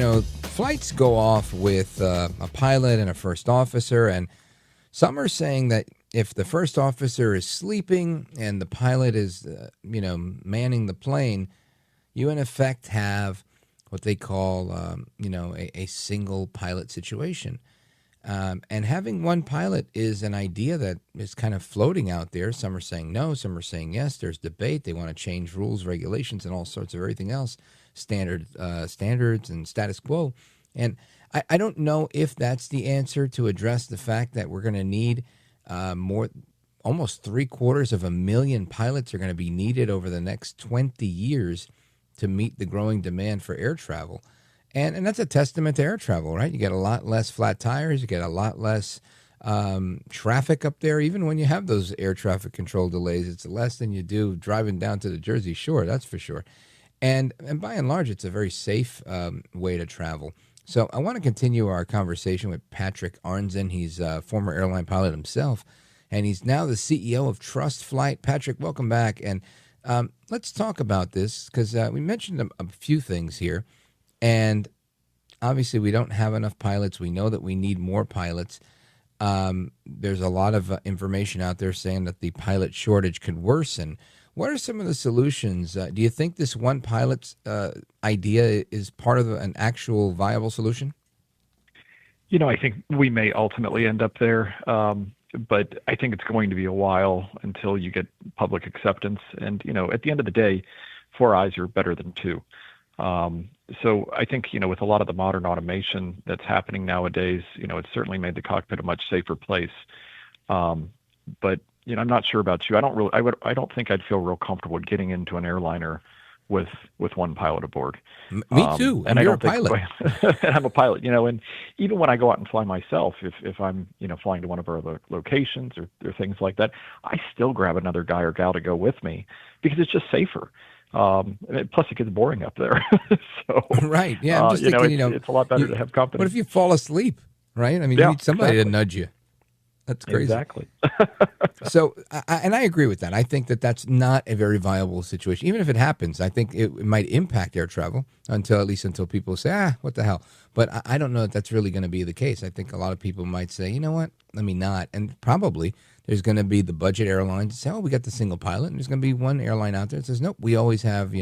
flights go off with a pilot and a first officer, and some are saying that if the first officer is sleeping and the pilot is, manning the plane, you in effect have what they call, a single pilot situation. And having one pilot is an idea that is kind of floating out there. Some are saying no, some are saying yes. There's debate. They want to change rules, regulations, and all sorts of everything else, standards and status quo. And I don't know if that's the answer to address the fact that we're going to need almost 750,000 pilots are going to be needed over the next 20 years to meet the growing demand for air travel. And that's a testament to air travel, right? You get a lot less flat tires. You get a lot less traffic up there. Even when you have those air traffic control delays, it's less than you do driving down to the Jersey Shore, that's for sure. And by and large, it's a very safe way to travel. So I want to continue our conversation with Patrick Amzen. He's a former airline pilot himself, and he's now the CEO of Thrust Flight. Patrick, welcome back. And let's talk about this because we mentioned a few things here. And obviously, we don't have enough pilots. We know that we need more pilots. There's a lot of information out there saying that the pilot shortage could worsen. What are some of the solutions? Do you think this one pilot's idea is part of an actual viable solution? I think we may ultimately end up there, but I think it's going to be a while until you get public acceptance. And, at the end of the day, 4 eyes are better than 2. So I think, with a lot of the modern automation that's happening nowadays, it's certainly made the cockpit a much safer place. But, I'm not sure about you. I don't think I'd feel real comfortable getting into an airliner with one pilot aboard. Me too. And you're a pilot. And I'm a pilot, and even when I go out and fly myself, if I'm, flying to one of our locations or things like that, I still grab another guy or gal to go with me because it's just safer. Plus it gets boring up there. So, right. Yeah. I'm just thinking, it's a lot better to have company. What if you fall asleep, right? I mean, you need somebody to nudge you. That's crazy. Exactly. So, I agree with that. I think that that's not a very viable situation. Even if it happens, I think it might impact air travel until people say, what the hell? But I don't know that that's really going to be the case. I think a lot of people might say, you know what, let me not. And probably there's going to be the budget airlines that say, we got the single pilot. And there's going to be one airline out there that says, nope, we always have,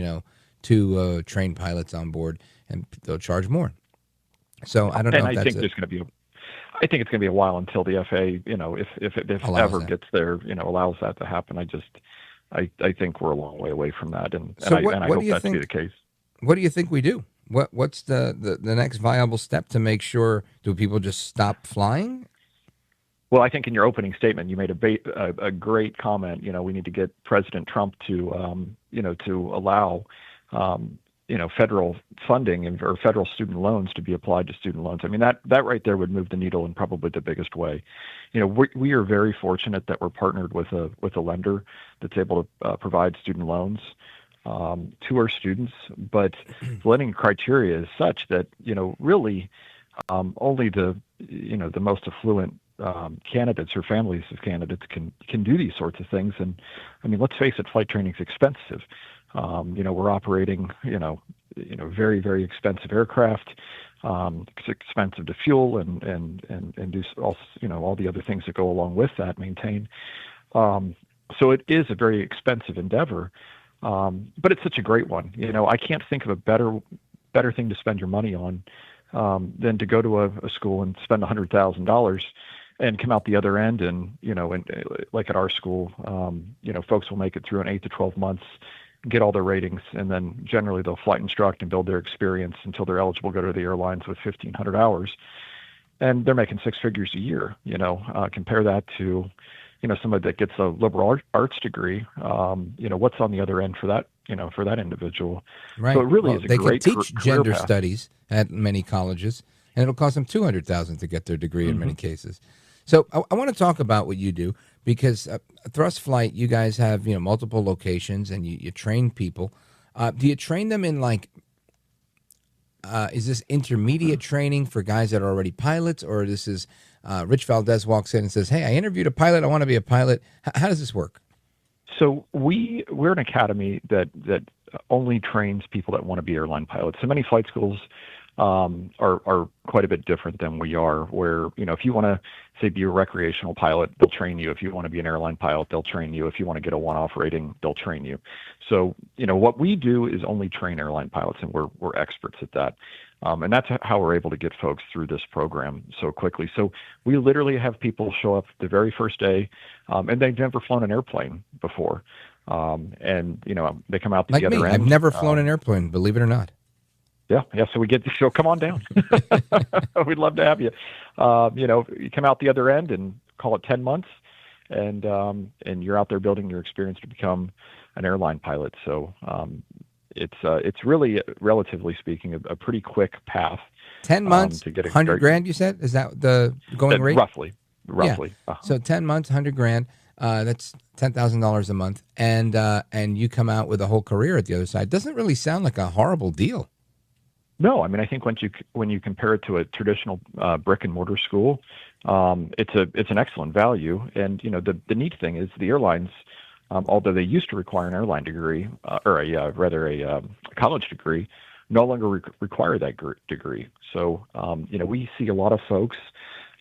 2 trained pilots on board, and they'll charge more. So I don't know. And I think there's going to be I think it's going to be a while until the FAA, if it ever gets there, allows that to happen. I think we're a long way away from that, and I hope that to be the case. What do you think we do? What's the next viable step to make sure? Do people just stop flying? Well, I think in your opening statement, you made a great comment. We need to get President Trump to, to allow federal funding or federal student loans to be applied to student loans. I mean, that right there would move the needle in probably the biggest way. We are very fortunate that we're partnered with a lender that's able to provide student loans to our students, but the lending criteria is such that really only the most affluent candidates or families of candidates can do these sorts of things. And I mean, let's face it, flight training is expensive. We're operating very, very expensive aircraft. It's expensive to fuel and do all the other things that go along with that, maintain. So it is a very expensive endeavor, but it's such a great one. I can't think of a better thing to spend your money on than to go to a school and spend $100,000 and come out the other end. And like at our school, folks will make it through in 8 to 12 months, get all their ratings, and then generally they'll flight instruct and build their experience until they're eligible to go to the airlines with 1,500 hours, and they're making six figures a year. Compare that to somebody that gets a liberal arts degree. What's on the other end for that? For that individual. Right. So it really is a they great can teach career gender path. studies at many colleges, and it'll cost them $200,000 to get their degree in many Mm-hmm. cases. So I want to talk about what you do, because Thrust Flight, you guys have multiple locations, and you train people. Do you train them in is this intermediate training for guys that are already pilots, or this is Rich Valdes walks in and says, "Hey, I interviewed a pilot. I want to be a pilot." How does this work? So we're an academy that only trains people that want to be airline pilots. So many flight schools are quite a bit different than we are, where, if you want to, say, be a recreational pilot, they'll train you. If you want to be an airline pilot, they'll train you. If you want to get a one-off rating, they'll train you. So, what we do is only train airline pilots, and we're experts at that. And that's how we're able to get folks through this program so quickly. So we literally have people show up the very first day, and they've never flown an airplane before. And, they come out the Like other me, end. I've never flown an airplane, believe it or not. Yeah. So we get the show. Come on down. We'd love to have you. You come out the other end and call it 10 months, and you're out there building your experience to become an airline pilot. So it's really, relatively speaking, a pretty quick path. 10 months, to get $100,000. You said, is that the going rate? Roughly. Yeah. So 10 months, $100,000. That's $10,000 a month, and you come out with a whole career at the other side. Doesn't really sound like a horrible deal. No, I mean, I think when you compare it to a traditional brick and mortar school, it's an excellent value. And the neat thing is the airlines, although they used to require an airline degree or a college degree, no longer require that degree. So we see a lot of folks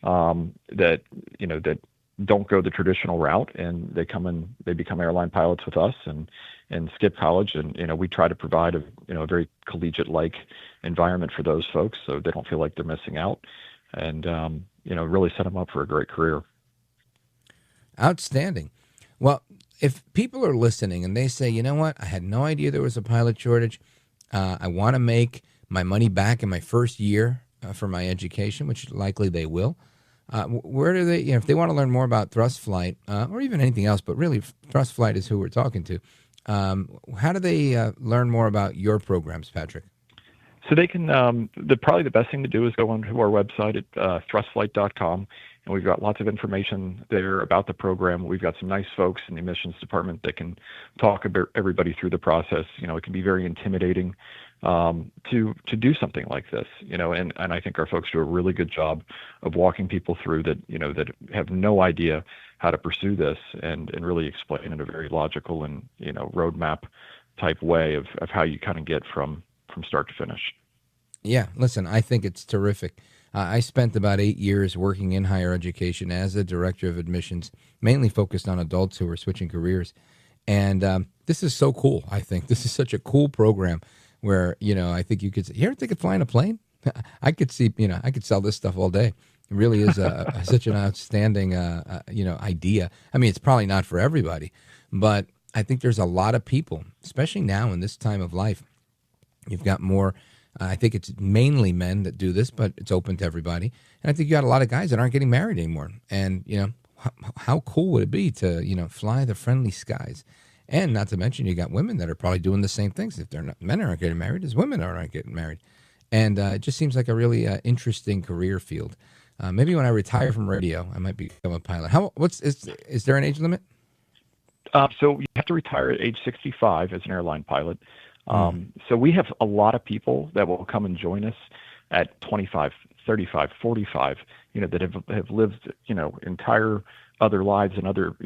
that don't go the traditional route, and they come and they become airline pilots with us and skip college. And we try to provide a very collegiate-like environment for those folks, so they don't feel like they're missing out, and really set them up for a great career. Outstanding. Well, if people are listening and they say, you know what, I had no idea there was a pilot shortage. I want to make my money back in my first year for my education, which likely they will. Where do they, if they want to learn more about Thrust Flight or even anything else, but really Thrust Flight is who we're talking to. How do they learn more about your programs, Patrick? So they can, probably the best thing to do is go onto our website at thrustflight.com, and we've got lots of information there about the program. We've got some nice folks in the admissions department that can talk about everybody through the process. It can be very intimidating to do something like this, and I think our folks do a really good job of walking people through that, that have no idea how to pursue this, and really explain in a very logical and, roadmap type way of how you kind of get from start to finish. Yeah, listen, I think it's terrific. I spent about 8 years working in higher education as a director of admissions, mainly focused on adults who were switching careers. And this is so cool, I think. This is such a cool program where, I think you could say, you ever think of flying a plane? I could see, I could sell this stuff all day. It really is such an outstanding, idea. I mean, it's probably not for everybody, but I think there's a lot of people, especially now in this time of life. You've got more, I think it's mainly men that do this, but it's open to everybody. And I think you got a lot of guys that aren't getting married anymore. And, how cool would it be to, fly the friendly skies And not to mention, you got women that are probably doing the same things. If men aren't getting married, as women aren't getting married. And it just seems like a really interesting career field. Maybe when I retire from radio, I might become a pilot. Is there an age limit? So you have to retire at age 65 as an airline pilot. So we have a lot of people that will come and join us at 25, 35, 45, that have lived, entire other lives and other,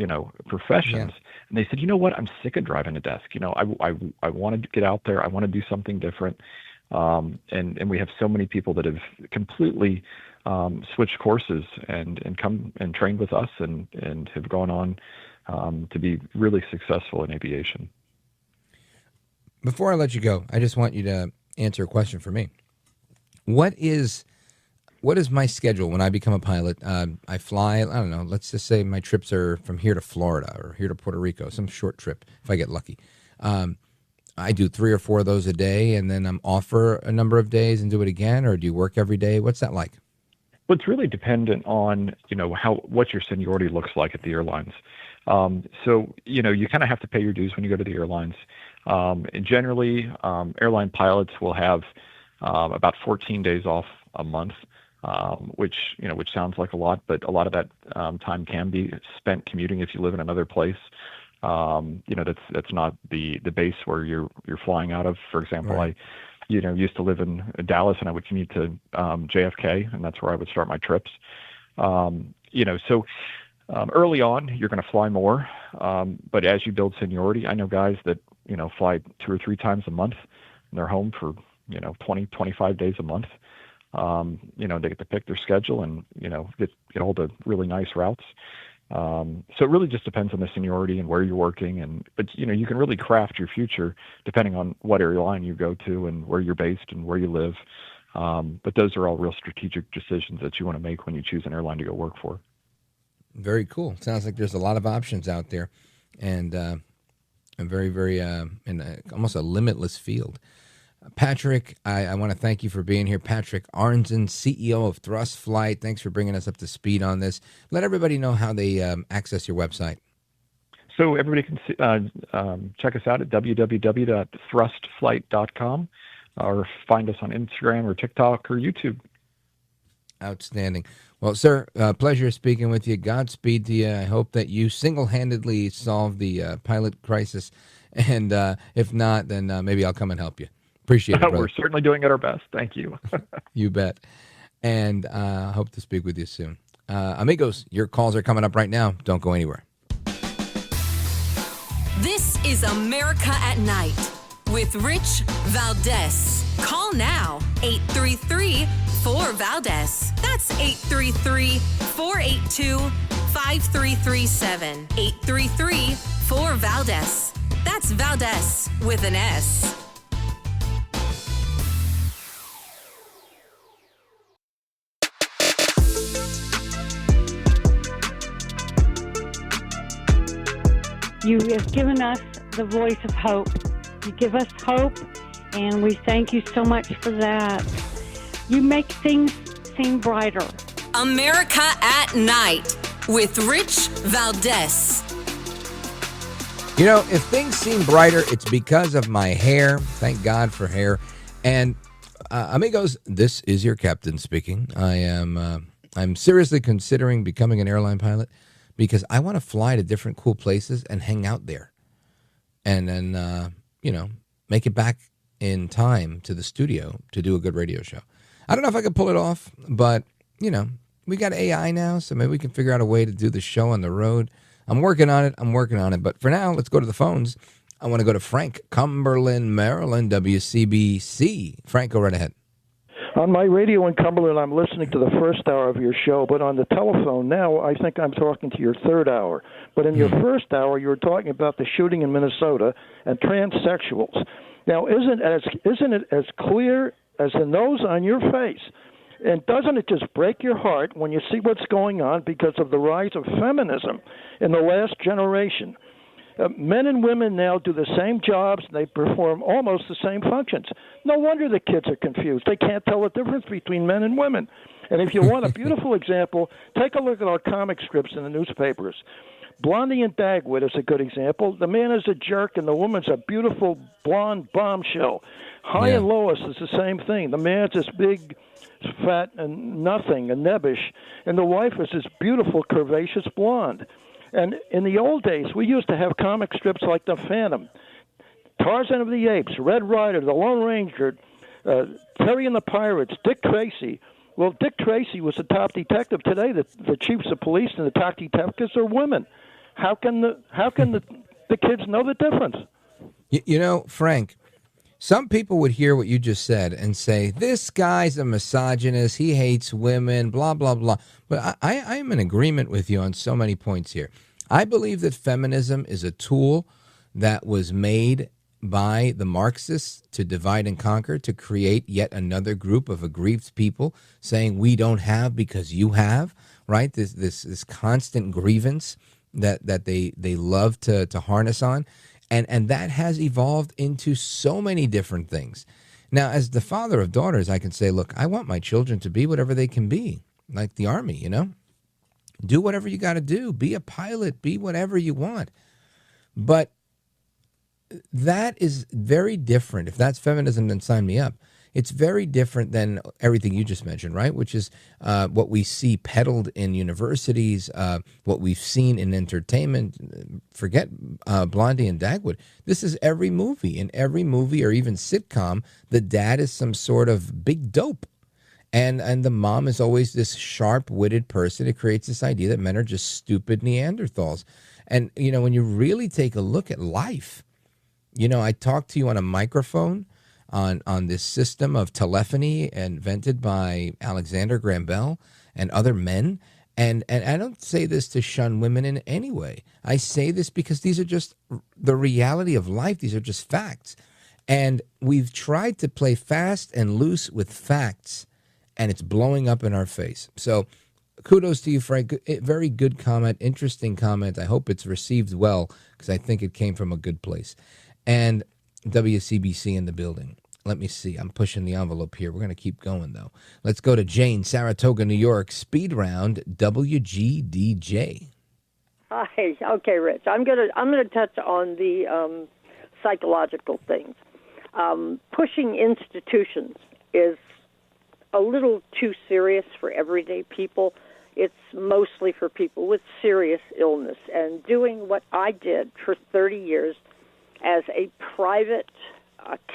professions. Yeah. And they said, you know what, I'm sick of driving a desk. I want to get out there. I want to do something different. And we have so many people that have completely switched courses and come and trained with us and have gone on to be really successful in aviation. Before I let you go, I just want you to answer a question for me. What is my schedule when I become a pilot? I fly, I don't know, let's just say my trips are from here to Florida or here to Puerto Rico, some short trip if I get lucky. I do 3 or 4 of those a day, and then I'm off for a number of days and do it again, or do you work every day? What's that like? Well, it's really dependent on, what your seniority looks like at the airlines. So, you kind of have to pay your dues when you go to the airlines. And generally, airline pilots will have about 14 days off a month, which sounds like a lot, but a lot of that time can be spent commuting if you live in another place. That's not the base where you're flying out of. For example, right. I used to live in Dallas, and I would commute to JFK, and that's where I would start my trips. So early on, you're going to fly more, but as you build seniority, I know guys that fly 2 or 3 times a month, and they're home for 20, 25 days a month. They get to pick their schedule and get all the really nice routes. So it really just depends on the seniority and where you're working, but you can really craft your future depending on what airline you go to and where you're based and where you live. But those are all real strategic decisions that you want to make when you choose an airline to go work for. Very cool. Sounds like there's a lot of options out there, and a very, very almost a limitless field. Patrick, I want to thank you for being here. Patrick Amzen, CEO of Thrust Flight. Thanks for bringing us up to speed on this. Let everybody know how they access your website. So everybody can check us out at www.thrustflight.com or find us on Instagram or TikTok or YouTube. Outstanding. Well, sir, pleasure speaking with you. Godspeed to you. I hope that you single-handedly solve the pilot crisis. And if not, then maybe I'll come and help you. Appreciate it, brother. We're certainly doing it our best. Thank you. You bet. And hope to speak with you soon. Amigos, your calls are coming up right now. Don't go anywhere. This is America at Night with Rich Valdes. Call now, 833-4-VALDES. That's 833-482-5337. 833-4-VALDES. That's Valdes with an S. You have given us the voice of hope. You give us hope, and we thank you so much for that. You make things seem brighter. America at Night with Rich Valdes. If things seem brighter, it's because of my hair. Thank God for hair. And amigos, this is your captain speaking. I'm seriously considering becoming an airline pilot, because I want to fly to different cool places and hang out there. And then, make it back in time to the studio to do a good radio show. I don't know if I could pull it off, but, we got AI now, so maybe we can figure out a way to do the show on the road. I'm working on it. But for now, let's go to the phones. I want to go to Frank, Cumberland, Maryland, WCBC. Frank, go right ahead. On my radio in Cumberland, I'm listening to the first hour of your show, but on the telephone now, I think I'm talking to your third hour. But in your first hour, you were talking about the shooting in Minnesota and transsexuals. Now, isn't it as clear as the nose on your face? And doesn't it just break your heart when you see what's going on because of the rise of feminism in the last generation? Men and women now do the same jobs, and they perform almost the same functions. No wonder the kids are confused. They can't tell the difference between men and women. And if you want a beautiful example, take a look at our comic strips in the newspapers. Blondie and Dagwood is a good example. The man is a jerk, and the woman's a beautiful blonde bombshell. High and Lois is the same thing. The man's this big, fat, and nothing, and nebbish, and the wife is this beautiful, curvaceous blonde. And in the old days, we used to have comic strips like The Phantom, Tarzan of the Apes, Red Ryder, The Lone Ranger, Terry and the Pirates, Dick Tracy. Well, Dick Tracy was the top detective. Today, the chiefs of police and the top detectives are women. How can the kids know the difference? You know, Frank, some people would hear what you just said and say, this guy's a misogynist, he hates women, blah, blah, blah. But I am in agreement with you on so many points here. I believe that feminism is a tool that was made by the Marxists to divide and conquer, to create yet another group of aggrieved people saying we don't have because you have, right? This constant grievance that they love to harness on. And that has evolved into so many different things. Now, as the father of daughters, I can say, look, I want my children to be whatever they can be, like the Army, you know? Do whatever you got to do. Be a pilot. Be whatever you want. But that is very different. If that's feminism, then sign me up. It's very different than everything you just mentioned, right? Which is what we see peddled in universities, what we've seen in entertainment. Forget Blondie and Dagwood. This is every movie. In every movie or even sitcom, the dad is some sort of big dope. And the mom is always this sharp-witted person. It creates this idea that men are just stupid Neanderthals. And, you know, when you really take a look at life, you know, I talked to you on a microphone on this system of telephony invented by Alexander Graham Bell and other men. And I don't say this to shun women in any way. I say this because these are just the reality of life. These are just facts. And we've tried to play fast and loose with facts, and it's blowing up in our face. So kudos to you, Frank. Very good comment, interesting comment. I hope it's received well because I think it came from a good place. And WCBC in the building. Let me see. I'm pushing the envelope here. We're going to keep going, though. Let's go to Jane, Saratoga, New York. Speed round, WGDJ. Hi. Okay, Rich. I'm gonna touch on the psychological things. Pushing institutions is a little too serious for everyday people. It's mostly for people with serious illness. And doing what I did for 30 years as a private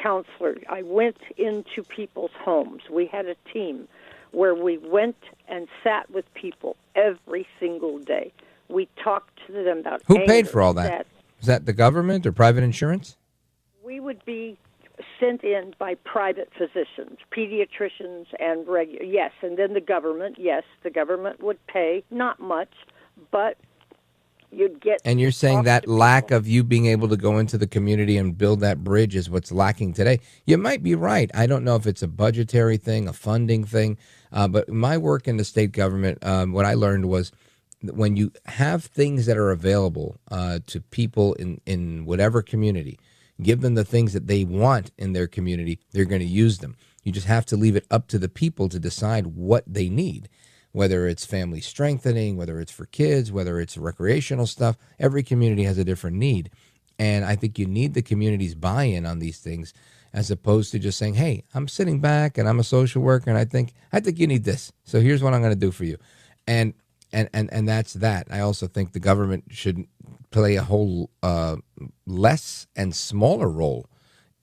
counselor, I went into people's homes. We had a team where we went and sat with people every single day. We talked to them about Who anger, paid for all that? Is that the government or private insurance? We would be sent in by private physicians, pediatricians, and yes, and then the government would pay, not much, but you'd get. And you're saying that lack of you being able to go into the community and build that bridge is what's lacking today. You might be right. I don't know if it's a budgetary thing, a funding thing, but my work in the state government, what I learned was that when you have things that are available to people in whatever community, give them the things that they want in their community, they're going to use them. You just have to leave it up to the people to decide what they need. Whether it's family strengthening, whether it's for kids, whether it's recreational stuff, every community has a different need. And I think you need the community's buy-in on these things as opposed to just saying, hey, I'm sitting back and I'm a social worker and I think you need this. So here's what I'm going to do for you. And that's that. I also think the government should play a whole less and smaller role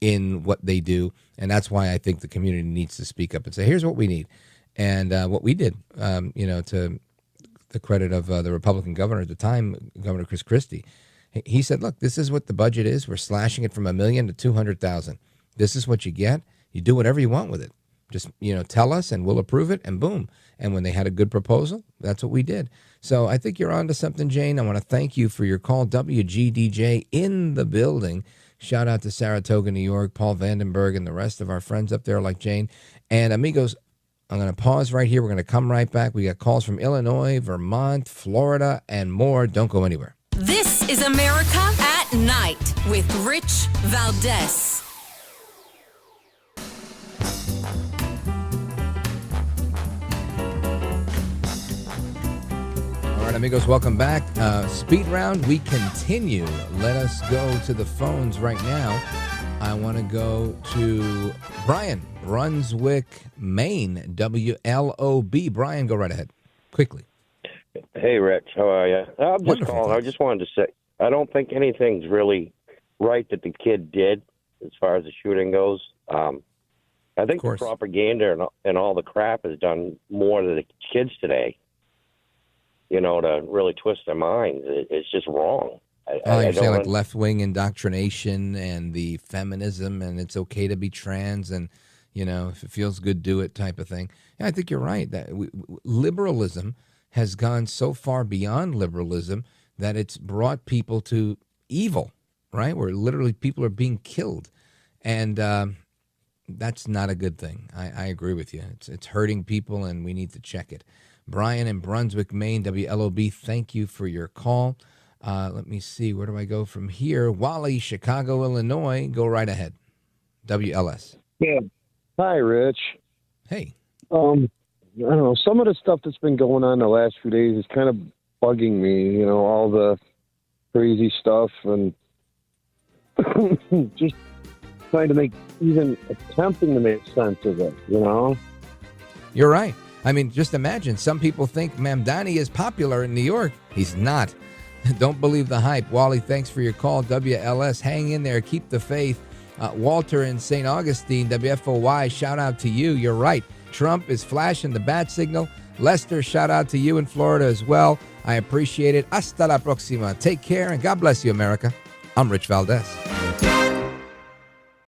in what they do. And that's why I think the community needs to speak up and say, here's what we need. And what we did, to the credit of the Republican governor at the time, Governor Chris Christie, he said, look, this is what the budget is. We're slashing it from $1 million to $200,000. This is what you get. You do whatever you want with it. Just, tell us and we'll approve it and boom. And when they had a good proposal, that's what we did. So I think you're on to something, Jane. I want to thank you for your call. WGDJ in the building. Shout out to Saratoga, New York, Paul Vandenberg, and the rest of our friends up there like Jane. And amigos, I'm going to pause right here. We're going to come right back. We got calls from Illinois, Vermont, Florida, and more. Don't go anywhere. This is America at Night with Rich Valdes. right, amigos, welcome back. Speed round, we continue. Let us go to the phones right now. I want to go to Brian, Brunswick, Maine, WLOB. Brian, go right ahead, quickly. Hey, Rich, how are you? I'm just Wonderful, calling. thanks. I just wanted to say, I don't think anything's really right that the kid did as far as the shooting goes. I think the propaganda and all the crap has done more to the kids today, to really twist their minds. It's just wrong. You're saying like left-wing indoctrination and the feminism and it's okay to be trans and, if it feels good, do it type of thing. Yeah, I think you're right. That liberalism has gone so far beyond liberalism that it's brought people to evil, right? Where literally people are being killed. And that's not a good thing. I agree with you. It's hurting people and we need to check it. Brian in Brunswick, Maine, WLOB, thank you for your call. Let me see. Where do I go from here? Wally, Chicago, Illinois. Go right ahead. WLS. Yeah. Hi, Rich. Hey. I don't know. Some of the stuff that's been going on the last few days is kind of bugging me. All the crazy stuff and just trying to attempting to make sense of it, You're right. I mean, just imagine. Some people think Mamdani is popular in New York. He's not. Don't believe the hype. Wally, thanks for your call. WLS, hang in there. Keep the faith. Walter in St. Augustine, WFOY, shout out to you. You're right. Trump is flashing the bat signal. Lester, shout out to you in Florida as well. I appreciate it. Hasta la próxima. Take care and God bless you, America. I'm Rich Valdes.